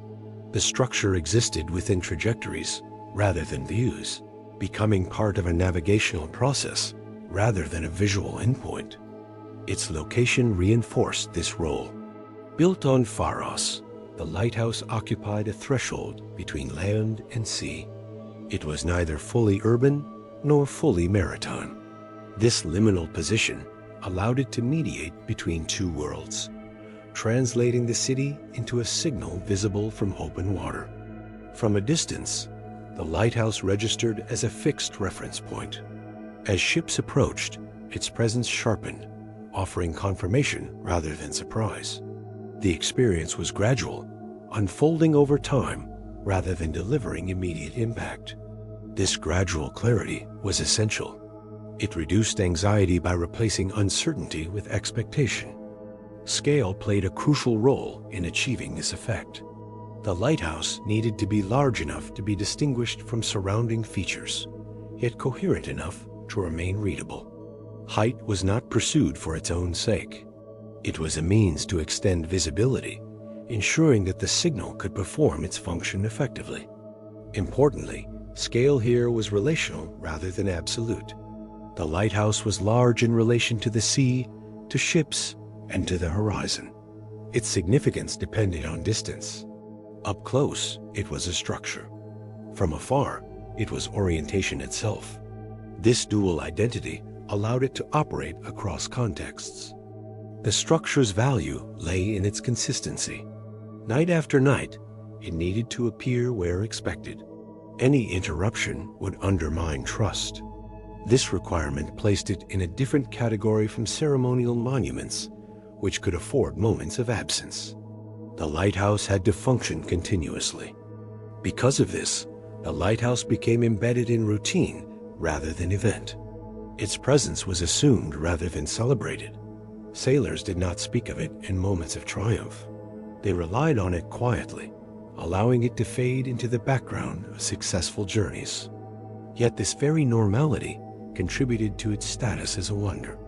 The structure existed within trajectories rather than views, becoming part of a navigational process rather than a visual endpoint. Its location reinforced this role. Built on Pharos, the lighthouse occupied a threshold between land and sea. It was neither fully urban nor fully maritime. This liminal position allowed it to mediate between two worlds, translating the city into a signal visible from open water. From a distance, the lighthouse registered as a fixed reference point. As ships approached, its presence sharpened, offering confirmation rather than surprise. The experience was gradual, unfolding over time rather than delivering immediate impact. This gradual clarity was essential. It reduced anxiety by replacing uncertainty with expectation. Scale played a crucial role in achieving this effect. The lighthouse needed to be large enough to be distinguished from surrounding features, yet coherent enough to remain readable. Height was not pursued for its own sake. It was a means to extend visibility, ensuring that the signal could perform its function effectively. Importantly, scale here was relational rather than absolute. The lighthouse was large in relation to the sea, to ships, and to the horizon. Its significance depended on distance. Up close, it was a structure. From afar, it was orientation itself. This dual identity allowed it to operate across contexts. The structure's value lay in its consistency. Night after night, it needed to appear where expected. Any interruption would undermine trust. This requirement placed it in a different category from ceremonial monuments, which could afford moments of absence. The lighthouse had to function continuously. Because of this, the lighthouse became embedded in routine rather than event. Its presence was assumed rather than celebrated. Sailors did not speak of it in moments of triumph. They relied on it quietly, allowing it to fade into the background of successful journeys. Yet this very normality contributed to its status as a wonder.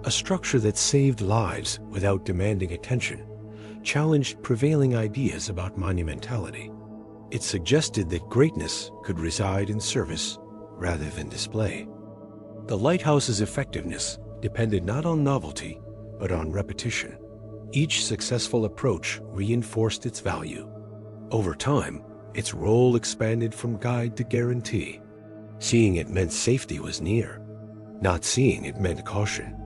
A structure that saved lives without demanding attention challenged prevailing ideas about monumentality. It suggested that greatness could reside in service rather than display. The lighthouse's effectiveness depended not on novelty, but on repetition. Each successful approach reinforced its value. Over time, its role expanded from guide to guarantee. Seeing it meant safety was near. Not seeing it meant caution.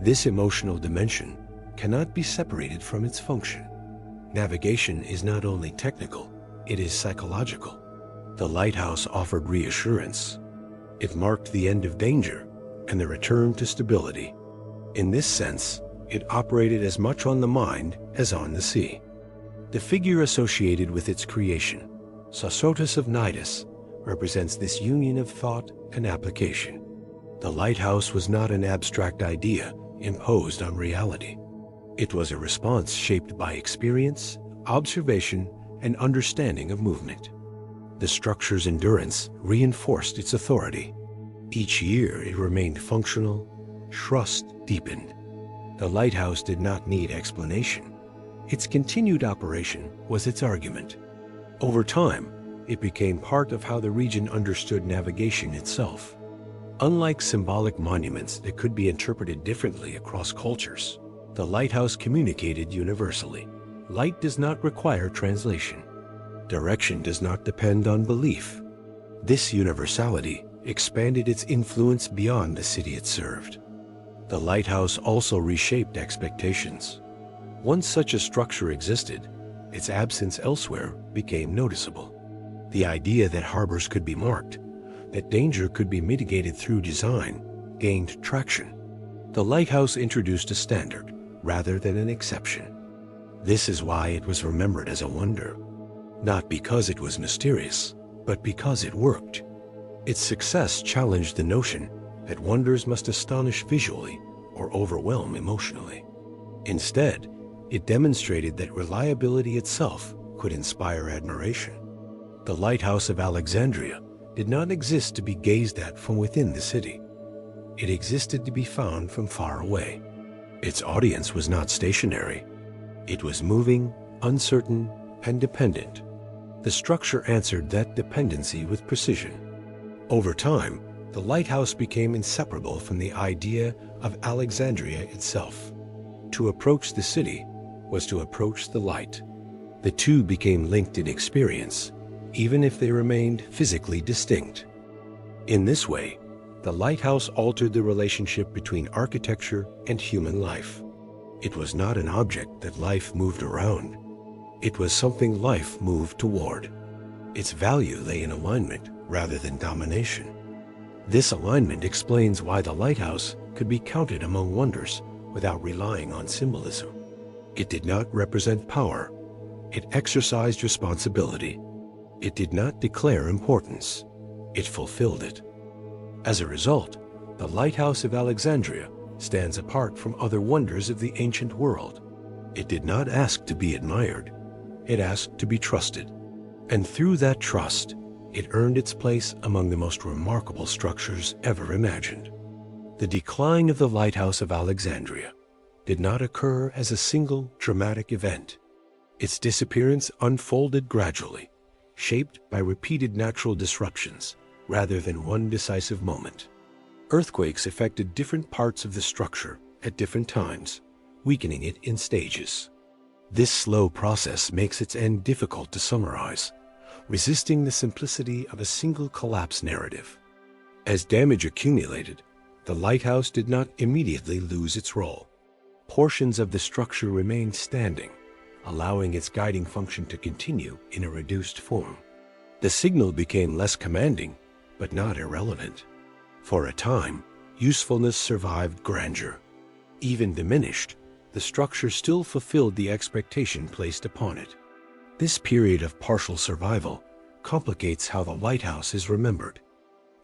This emotional dimension cannot be separated from its function. Navigation is not only technical, it is psychological. The lighthouse offered reassurance. It marked the end of danger and the return to stability. In this sense, it operated as much on the mind as on the sea. The figure associated with its creation, Sosotus of Cnidus, represents this union of thought and application. The lighthouse was not an abstract idea imposed on reality. It was a response shaped by experience, observation, and understanding of movement. The structure's endurance reinforced its authority. Each year it remained functional, trust deepened. The lighthouse did not need explanation. Its continued operation was its argument. Over time, it became part of how the region understood navigation itself. Unlike symbolic monuments that could be interpreted differently across cultures, the lighthouse communicated universally. Light does not require translation. Direction does not depend on belief. This universality expanded its influence beyond the city it served. The lighthouse also reshaped expectations. Once such a structure existed, its absence elsewhere became noticeable. The idea that harbors could be marked, that danger could be mitigated through design, gained traction. The lighthouse introduced a standard rather than an exception. This is why it was remembered as a wonder, not because it was mysterious, but because it worked. Its success challenged the notion that wonders must astonish visually or overwhelm emotionally. Instead, it demonstrated that reliability itself could inspire admiration. The Lighthouse of Alexandria did not exist to be gazed at from within the city. It existed to be found from far away. Its audience was not stationary. It was moving, uncertain, and dependent. The structure answered that dependency with precision. Over time, the lighthouse became inseparable from the idea of Alexandria itself. To approach the city was to approach the light. The two became linked in experience, even if they remained physically distinct. In this way, the lighthouse altered the relationship between architecture and human life. It was not an object that life moved around. It was something life moved toward. Its value lay in alignment rather than domination. This alignment explains why the lighthouse could be counted among wonders without relying on symbolism. It did not represent power. It exercised responsibility. It did not declare importance. It fulfilled it. As a result, the Lighthouse of Alexandria stands apart from other wonders of the ancient world. It did not ask to be admired. It asked to be trusted. And through that trust, it earned its place among the most remarkable structures ever imagined. The decline of the Lighthouse of Alexandria did not occur as a single dramatic event. Its disappearance unfolded gradually, shaped by repeated natural disruptions rather than one decisive moment. Earthquakes affected different parts of the structure at different times, weakening it in stages. This slow process makes its end difficult to summarize, resisting the simplicity of a single collapse narrative. As damage accumulated, the lighthouse did not immediately lose its role. Portions of the structure remained standing, allowing its guiding function to continue in a reduced form. The signal became less commanding, but not irrelevant. For a time, usefulness survived grandeur. Even diminished, the structure still fulfilled the expectation placed upon it. This period of partial survival complicates how the lighthouse is remembered.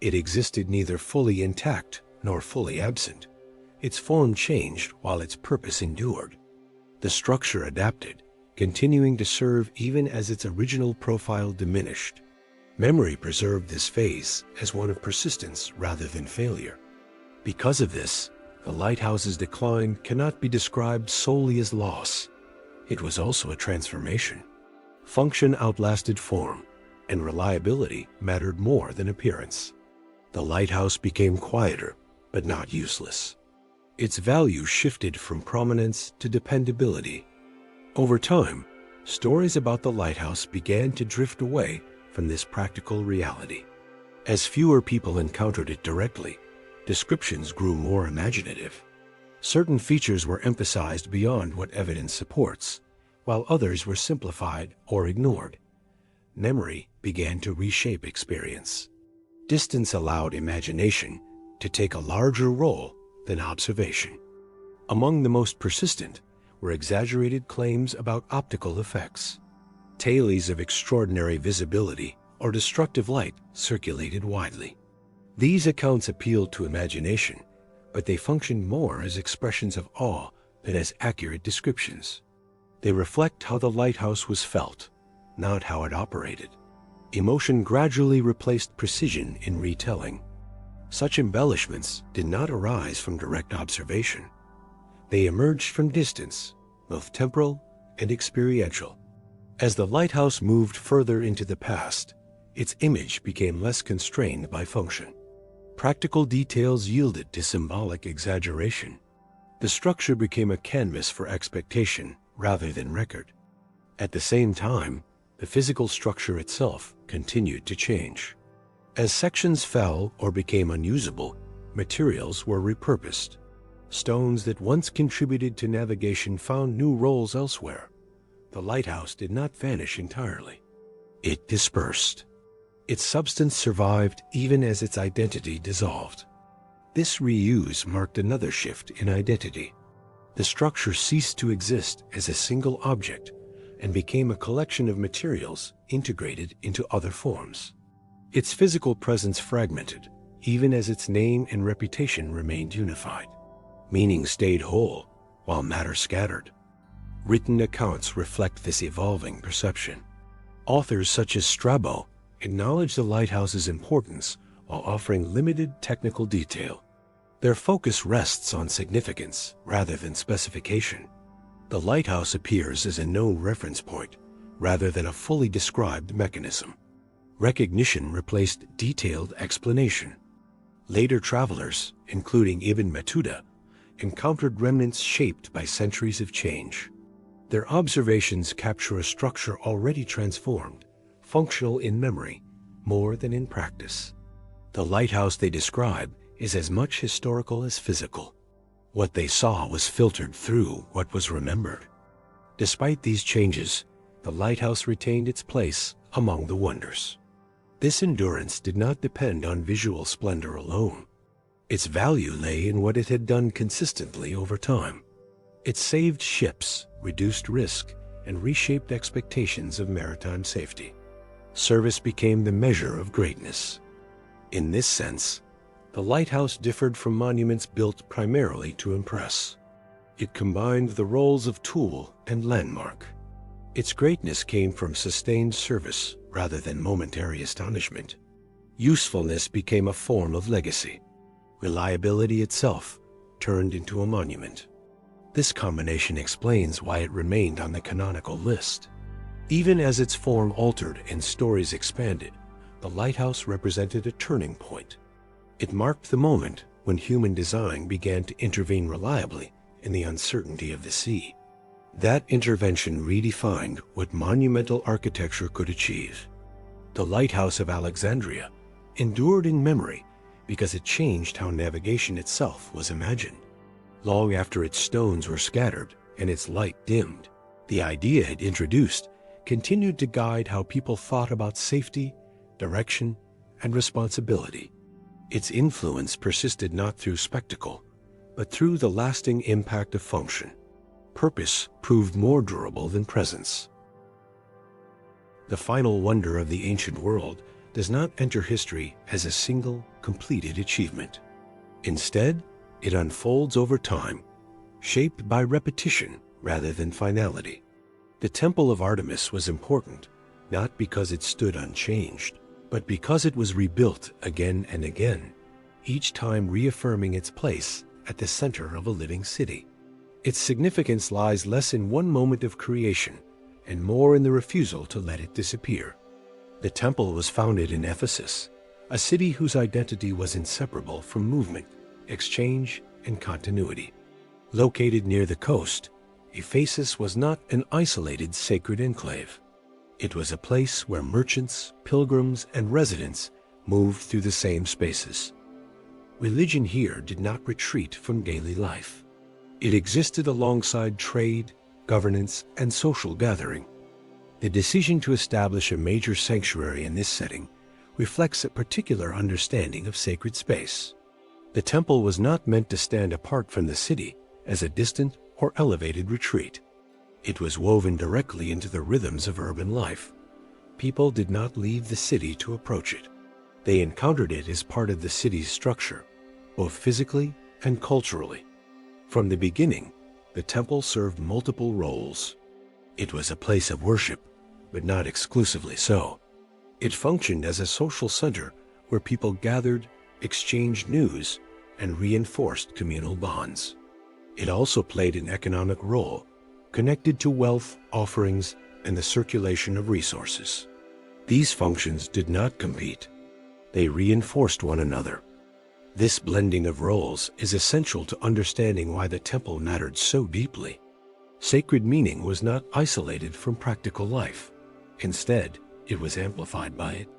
It existed neither fully intact nor fully absent. Its form changed while its purpose endured. The structure adapted, continuing to serve even as its original profile diminished. Memory preserved this phase as one of persistence rather than failure. Because of this, the lighthouse's decline cannot be described solely as loss. It was also a transformation. Function outlasted form, and reliability mattered more than appearance. The lighthouse became quieter, but not useless. Its value shifted from prominence to dependability. Over time, stories about the lighthouse began to drift away from this practical reality. As fewer people encountered it directly, descriptions grew more imaginative. Certain features were emphasized beyond what evidence supports, while others were simplified or ignored. Memory began to reshape experience. Distance allowed imagination to take a larger role than observation. Among the most persistent were exaggerated claims about optical effects. Tales of extraordinary visibility or destructive light circulated widely. These accounts appealed to imagination, but they functioned more as expressions of awe than as accurate descriptions. They reflect how the lighthouse was felt, not how it operated. Emotion gradually replaced precision in retelling. Such embellishments did not arise from direct observation. They emerged from distance, both temporal and experiential. As the lighthouse moved further into the past, its image became less constrained by function. Practical details yielded to symbolic exaggeration. The structure became a canvas for expectation rather than record. At the same time, the physical structure itself continued to change. As sections fell or became unusable, materials were repurposed. Stones that once contributed to navigation found new roles elsewhere. The lighthouse did not vanish entirely. It dispersed. Its substance survived even as its identity dissolved. This reuse marked another shift in identity. The structure ceased to exist as a single object and became a collection of materials integrated into other forms. Its physical presence fragmented, even as its name and reputation remained unified. Meaning stayed whole, while matter scattered. Written accounts reflect this evolving perception. Authors such as Strabo acknowledge the lighthouse's importance while offering limited technical detail. Their focus rests on significance rather than specification. The lighthouse appears as a known reference point rather than a fully described mechanism. Recognition replaced detailed explanation. Later travelers, including Ibn Battuta, encountered remnants shaped by centuries of change. Their observations capture a structure already transformed, functional in memory more than in practice. The lighthouse they describe is as much historical as physical. What they saw was filtered through what was remembered. Despite these changes, the lighthouse retained its place among the wonders. This endurance did not depend on visual splendor alone. Its value lay in what it had done consistently over time. It saved ships, reduced risk, and reshaped expectations of maritime safety. Service became the measure of greatness. In this sense, the lighthouse differed from monuments built primarily to impress. It combined the roles of tool and landmark. Its greatness came from sustained service rather than momentary astonishment. Usefulness became a form of legacy. Reliability itself turned into a monument. This combination explains why it remained on the canonical list. Even as its form altered and stories expanded, the lighthouse represented a turning point. It marked the moment when human design began to intervene reliably in the uncertainty of the sea. That intervention redefined what monumental architecture could achieve. The Lighthouse of Alexandria endured in memory because it changed how navigation itself was imagined. Long after its stones were scattered and its light dimmed, the idea it introduced continued to guide how people thought about safety, direction, and responsibility. Its influence persisted not through spectacle, but through the lasting impact of function. Purpose proved more durable than presence. The final wonder of the ancient world does not enter history as a single, completed achievement. Instead, it unfolds over time, shaped by repetition rather than finality. The Temple of Artemis was important, not because it stood unchanged, but because it was rebuilt again and again, each time reaffirming its place at the center of a living city. Its significance lies less in one moment of creation and more in the refusal to let it disappear. The temple was founded in Ephesus, a city whose identity was inseparable from movement, exchange, and continuity. Located near the coast, Ephesus was not an isolated sacred enclave. It was a place where merchants, pilgrims, and residents moved through the same spaces. Religion here did not retreat from daily life. It existed alongside trade, governance, and social gathering. The decision to establish a major sanctuary in this setting reflects a particular understanding of sacred space. The temple was not meant to stand apart from the city as a distant or elevated retreat. It was woven directly into the rhythms of urban life. People did not leave the city to approach it. They encountered it as part of the city's structure, both physically and culturally. From the beginning, the temple served multiple roles. It was a place of worship, but not exclusively so. It functioned as a social center where people gathered, exchanged news, and reinforced communal bonds. It also played an economic role, connected to wealth, offerings, and the circulation of resources. These functions did not compete. They reinforced one another. This blending of roles is essential to understanding why the temple mattered so deeply. Sacred meaning was not isolated from practical life. Instead, it was amplified by it.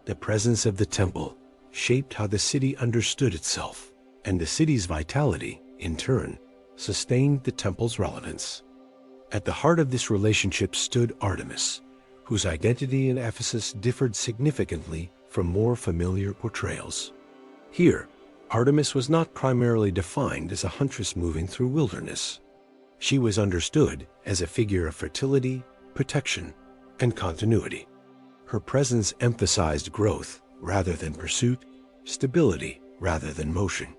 The presence of the temple shaped how the city understood itself, and the city's vitality, in turn, sustained the temple's relevance. At the heart of this relationship stood Artemis, whose identity in Ephesus differed significantly from more familiar portrayals. Here, Artemis was not primarily defined as a huntress moving through wilderness. She was understood as a figure of fertility, protection, and continuity. Her presence emphasized growth rather than pursuit, stability rather than motion.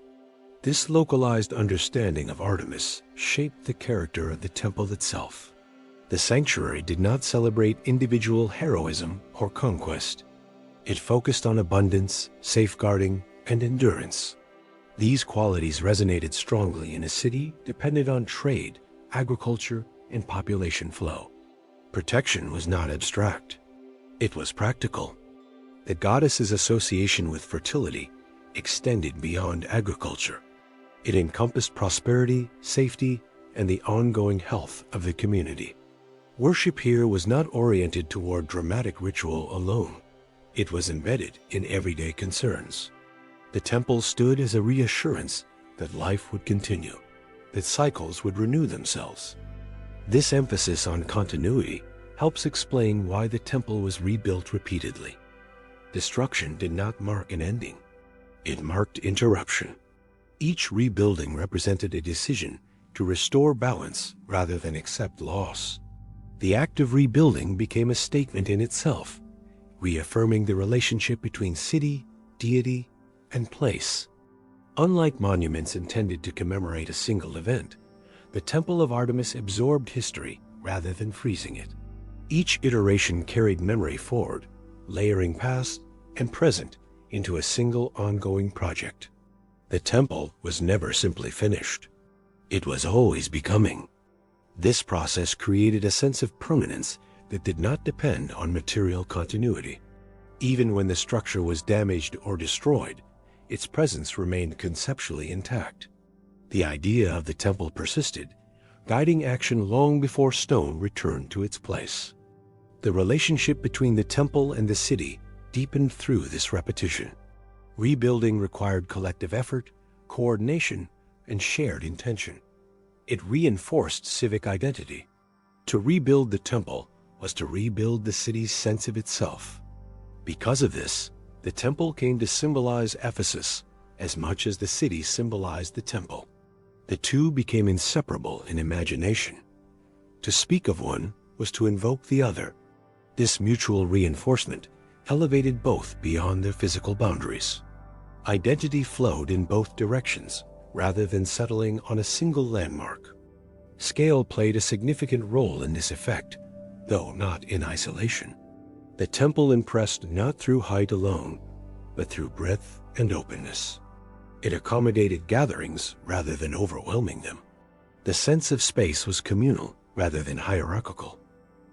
This localized understanding of Artemis shaped the character of the temple itself. The sanctuary did not celebrate individual heroism or conquest. It focused on abundance, safeguarding, and endurance. These qualities resonated strongly in a city dependent on trade, agriculture, and population flow. Protection was not abstract. It was practical. The goddess's association with fertility extended beyond agriculture. It encompassed prosperity, safety, and the ongoing health of the community. Worship here was not oriented toward dramatic ritual alone. It was embedded in everyday concerns. The temple stood as a reassurance that life would continue, that cycles would renew themselves. This emphasis on continuity helps explain why the temple was rebuilt repeatedly. Destruction did not mark an ending. It marked interruption. Each rebuilding represented a decision to restore balance rather than accept loss. The act of rebuilding became a statement in itself, reaffirming the relationship between city, deity, and place. Unlike monuments intended to commemorate a single event, the Temple of Artemis absorbed history rather than freezing it. Each iteration carried memory forward, layering past and present into a single ongoing project. The temple was never simply finished. It was always becoming. This process created a sense of permanence that did not depend on material continuity. Even when the structure was damaged or destroyed, its presence remained conceptually intact. The idea of the temple persisted, guiding action long before stone returned to its place. The relationship between the temple and the city deepened through this repetition. Rebuilding required collective effort, coordination, and shared intention. It reinforced civic identity. To rebuild the temple was to rebuild the city's sense of itself. Because of this, the temple came to symbolize Ephesus as much as the city symbolized the temple. The two became inseparable in imagination. To speak of one was to invoke the other. This mutual reinforcement elevated both beyond their physical boundaries. Identity flowed in both directions rather than settling on a single landmark. Scale played a significant role in this effect, though not in isolation. The temple impressed not through height alone, but through breadth and openness. It accommodated gatherings rather than overwhelming them. The sense of space was communal rather than hierarchical.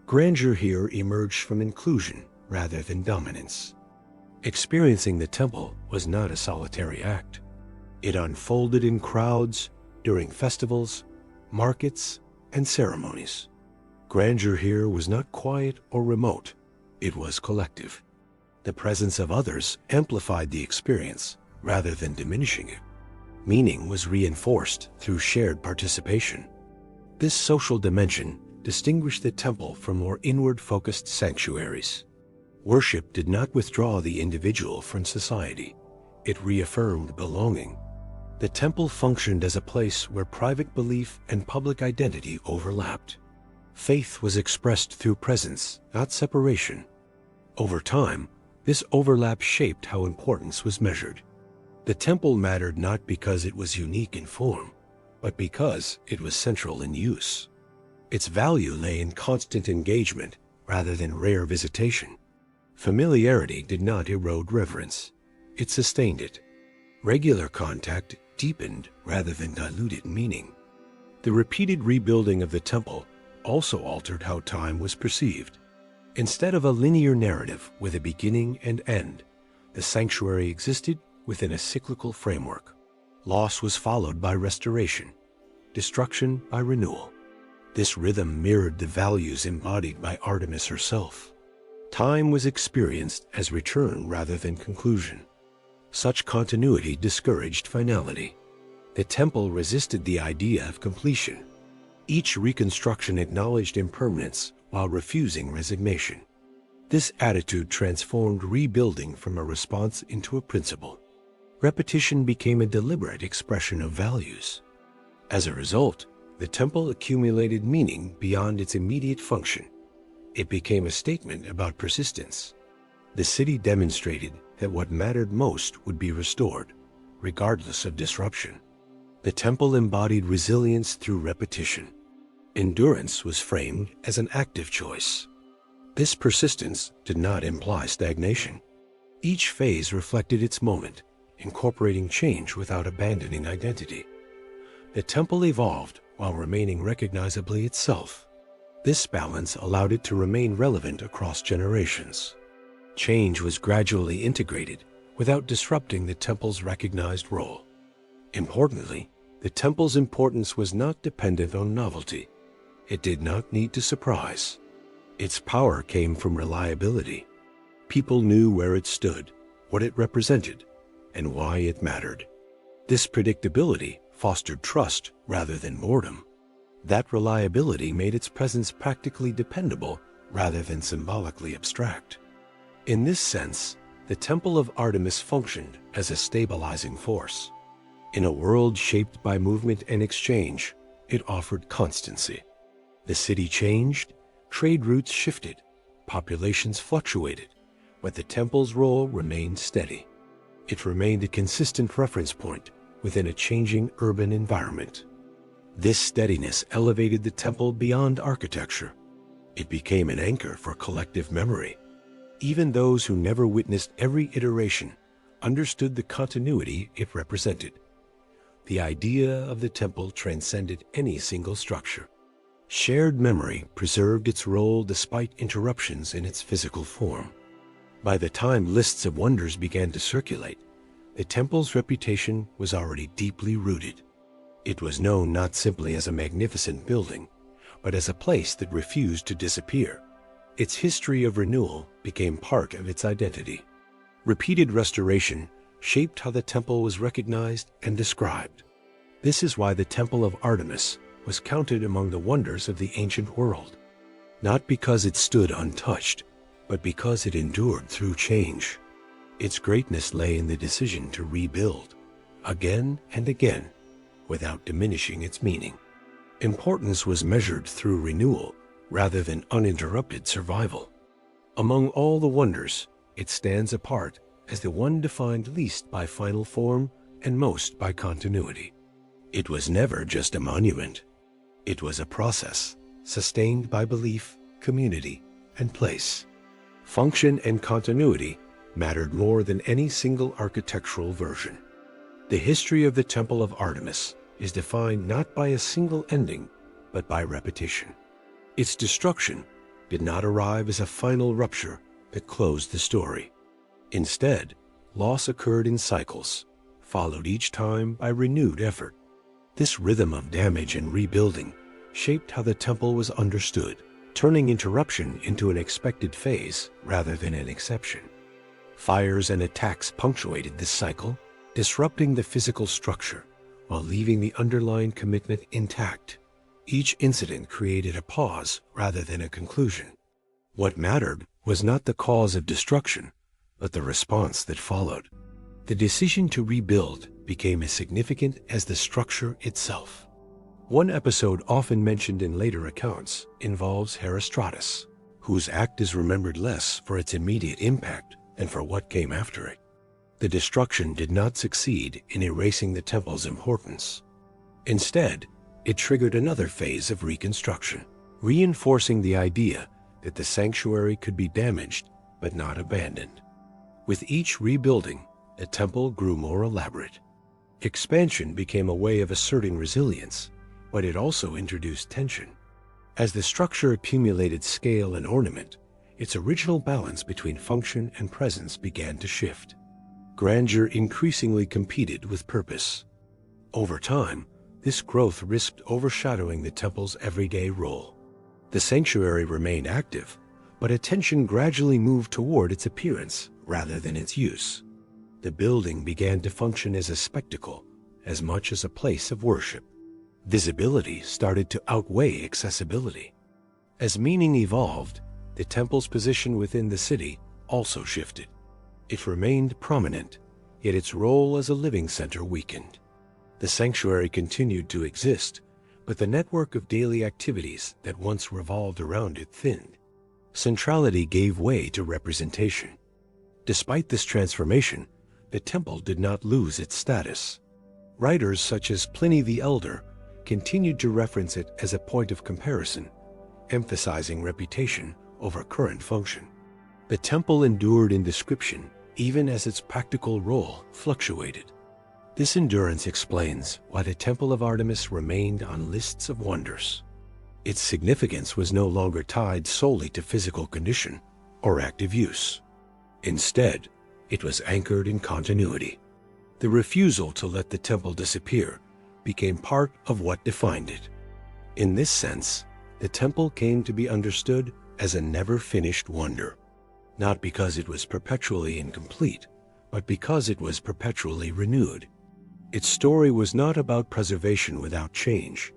Grandeur here emerged from inclusion rather than dominance. Experiencing the temple was not a solitary act. It unfolded in crowds, during festivals, markets, and ceremonies. Grandeur here was not quiet or remote. It was collective. The presence of others amplified the experience rather than diminishing it. Meaning was reinforced through shared participation. This social dimension distinguished the temple from more inward-focused sanctuaries. Worship did not withdraw the individual from society. It reaffirmed belonging. The temple functioned as a place where private belief and public identity overlapped. Faith was expressed through presence, not separation. Over time, this overlap shaped how importance was measured. The temple mattered not because it was unique in form, but because it was central in use. Its value lay in constant engagement rather than rare visitation. Familiarity did not erode reverence. It sustained it. Regular contact deepened rather than diluted meaning. The repeated rebuilding of the temple also altered how time was perceived. Instead of a linear narrative with a beginning and end, the sanctuary existed within a cyclical framework. Loss was followed by restoration, destruction by renewal. This rhythm mirrored the values embodied by Artemis herself. Time was experienced as return rather than conclusion. Such continuity discouraged finality. The temple resisted the idea of completion. Each reconstruction acknowledged impermanence while refusing resignation. This attitude transformed rebuilding from a response into a principle. Repetition became a deliberate expression of values. As a result, the temple accumulated meaning beyond its immediate function. It became a statement about persistence. The city demonstrated that what mattered most would be restored, regardless of disruption. The temple embodied resilience through repetition. Endurance was framed as an active choice. This persistence did not imply stagnation. Each phase reflected its moment, incorporating change without abandoning identity. The temple evolved while remaining recognizably itself. This balance allowed it to remain relevant across generations. Change was gradually integrated without disrupting the temple's recognized role. Importantly, the temple's importance was not dependent on novelty. It did not need to surprise. Its power came from reliability. People knew where it stood, what it represented, and why it mattered. This predictability fostered trust rather than boredom. That reliability made its presence practically dependable rather than symbolically abstract. In this sense, the Temple of Artemis functioned as a stabilizing force. In a world shaped by movement and exchange, it offered constancy. The city changed, trade routes shifted, populations fluctuated, but the temple's role remained steady. It remained a consistent reference point within a changing urban environment. This steadiness elevated the temple beyond architecture. It became an anchor for collective memory. Even those who never witnessed every iteration understood the continuity it represented. The idea of the temple transcended any single structure. Shared memory preserved its role despite interruptions in its physical form. By the time lists of wonders began to circulate, the temple's reputation was already deeply rooted. It was known not simply as a magnificent building, but as a place that refused to disappear. Its history of renewal became part of its identity. Repeated restoration shaped how the temple was recognized and described. This is why the Temple of Artemis was counted among the wonders of the ancient world, not because it stood untouched, but because it endured through change. Its greatness lay in the decision to rebuild, again and again, without diminishing its meaning. Importance was measured through renewal rather than uninterrupted survival. Among all the wonders, it stands apart as the one defined least by final form and most by continuity. It was never just a monument. It was a process, sustained by belief community, and place. Function and continuity mattered more than any single architectural version. The history of the Temple of Artemis is defined not by a single ending, but by repetition. Its destruction did not arrive as a final rupture that closed the story. Instead, loss occurred in cycles, followed each time by renewed effort. This rhythm of damage and rebuilding shaped how the temple was understood, turning interruption into an expected phase rather than an exception. Fires and attacks punctuated this cycle, disrupting the physical structure while leaving the underlying commitment intact. Each incident created a pause rather than a conclusion. What mattered was not the cause of destruction, but the response that followed. The decision to rebuild became as significant as the structure itself. One episode often mentioned in later accounts involves Herostratus, whose act is remembered less for its immediate impact than for what came after it. The destruction did not succeed in erasing the temple's importance. Instead, it triggered another phase of reconstruction, reinforcing the idea that the sanctuary could be damaged but not abandoned. With each rebuilding, the temple grew more elaborate. Expansion became a way of asserting resilience, but it also introduced tension. As the structure accumulated scale and ornament, its original balance between function and presence began to shift. Grandeur increasingly competed with purpose. Over time, this growth risked overshadowing the temple's everyday role. The sanctuary remained active, but attention gradually moved toward its appearance rather than its use. The building began to function as a spectacle as much as a place of worship. Visibility started to outweigh accessibility. As meaning evolved, the temple's position within the city also shifted. It remained prominent, yet its role as a living center weakened. The sanctuary continued to exist, but the network of daily activities that once revolved around it thinned. Centrality gave way to representation. Despite this transformation, the temple did not lose its status. Writers such as Pliny the Elder continued to reference it as a point of comparison, emphasizing reputation over current function. The temple endured in description even as its practical role fluctuated. This endurance explains why the Temple of Artemis remained on lists of wonders. Its significance was no longer tied solely to physical condition or active use. Instead, it was anchored in continuity. The refusal to let the temple disappear became part of what defined it. In this sense, the temple came to be understood as a never-finished wonder, not because it was perpetually incomplete, but because it was perpetually renewed. Its story was not about preservation without change,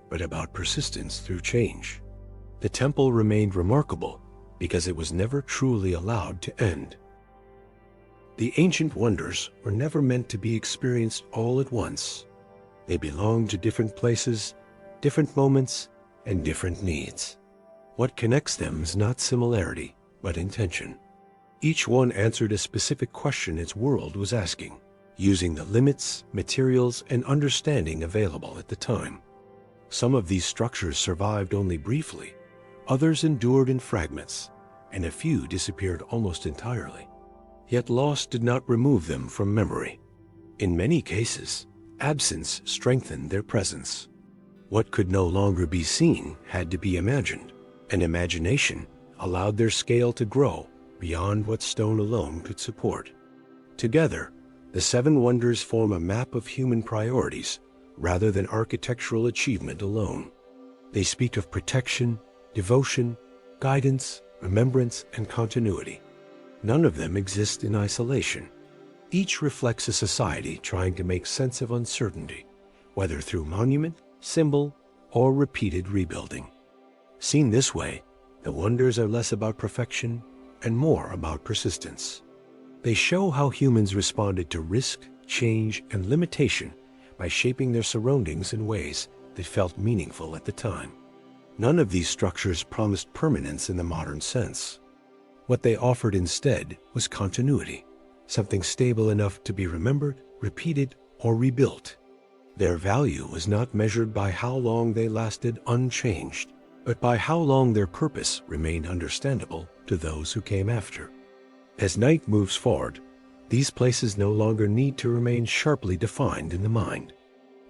but about persistence through change. The temple remained remarkable because it was never truly allowed to end. The ancient wonders were never meant to be experienced all at once. They belonged to different places, different moments, and different needs. What connects them is not similarity, but intention. Each one answered a specific question its world was asking, using the limits, materials, and understanding available at the time. Some of these structures survived only briefly, others endured in fragments, and a few disappeared almost entirely. Yet loss did not remove them from memory. In many cases, absence strengthened their presence. What could no longer be seen had to be imagined, and imagination allowed their scale to grow beyond what stone alone could support. Together, the seven wonders form a map of human priorities rather than architectural achievement alone. They speak of protection, devotion, guidance, remembrance, and continuity. None of them exist in isolation. Each reflects a society trying to make sense of uncertainty, whether through monument, symbol, or repeated rebuilding. Seen this way, the wonders are less about perfection and more about persistence. They show how humans responded to risk, change, and limitation by shaping their surroundings in ways that felt meaningful at the time. None of these structures promised permanence in the modern sense. What they offered instead was continuity, something stable enough to be remembered, repeated, or rebuilt. Their value was not measured by how long they lasted unchanged, but by how long their purpose remained understandable to those who came after. As night moves forward, these places no longer need to remain sharply defined in the mind.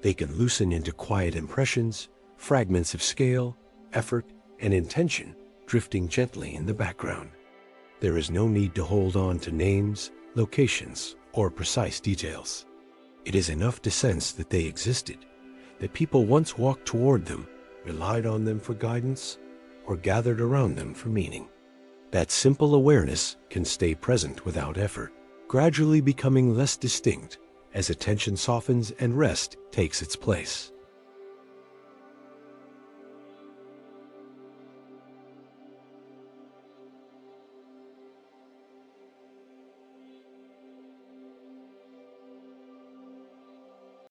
They can loosen into quiet impressions, fragments of scale, effort, and intention drifting gently in the background. There is no need to hold on to names, locations, or precise details. It is enough to sense that they existed, that people once walked toward them, relied on them for guidance, or gathered around them for meaning. That simple awareness can stay present without effort, gradually becoming less distinct as attention softens and rest takes its place.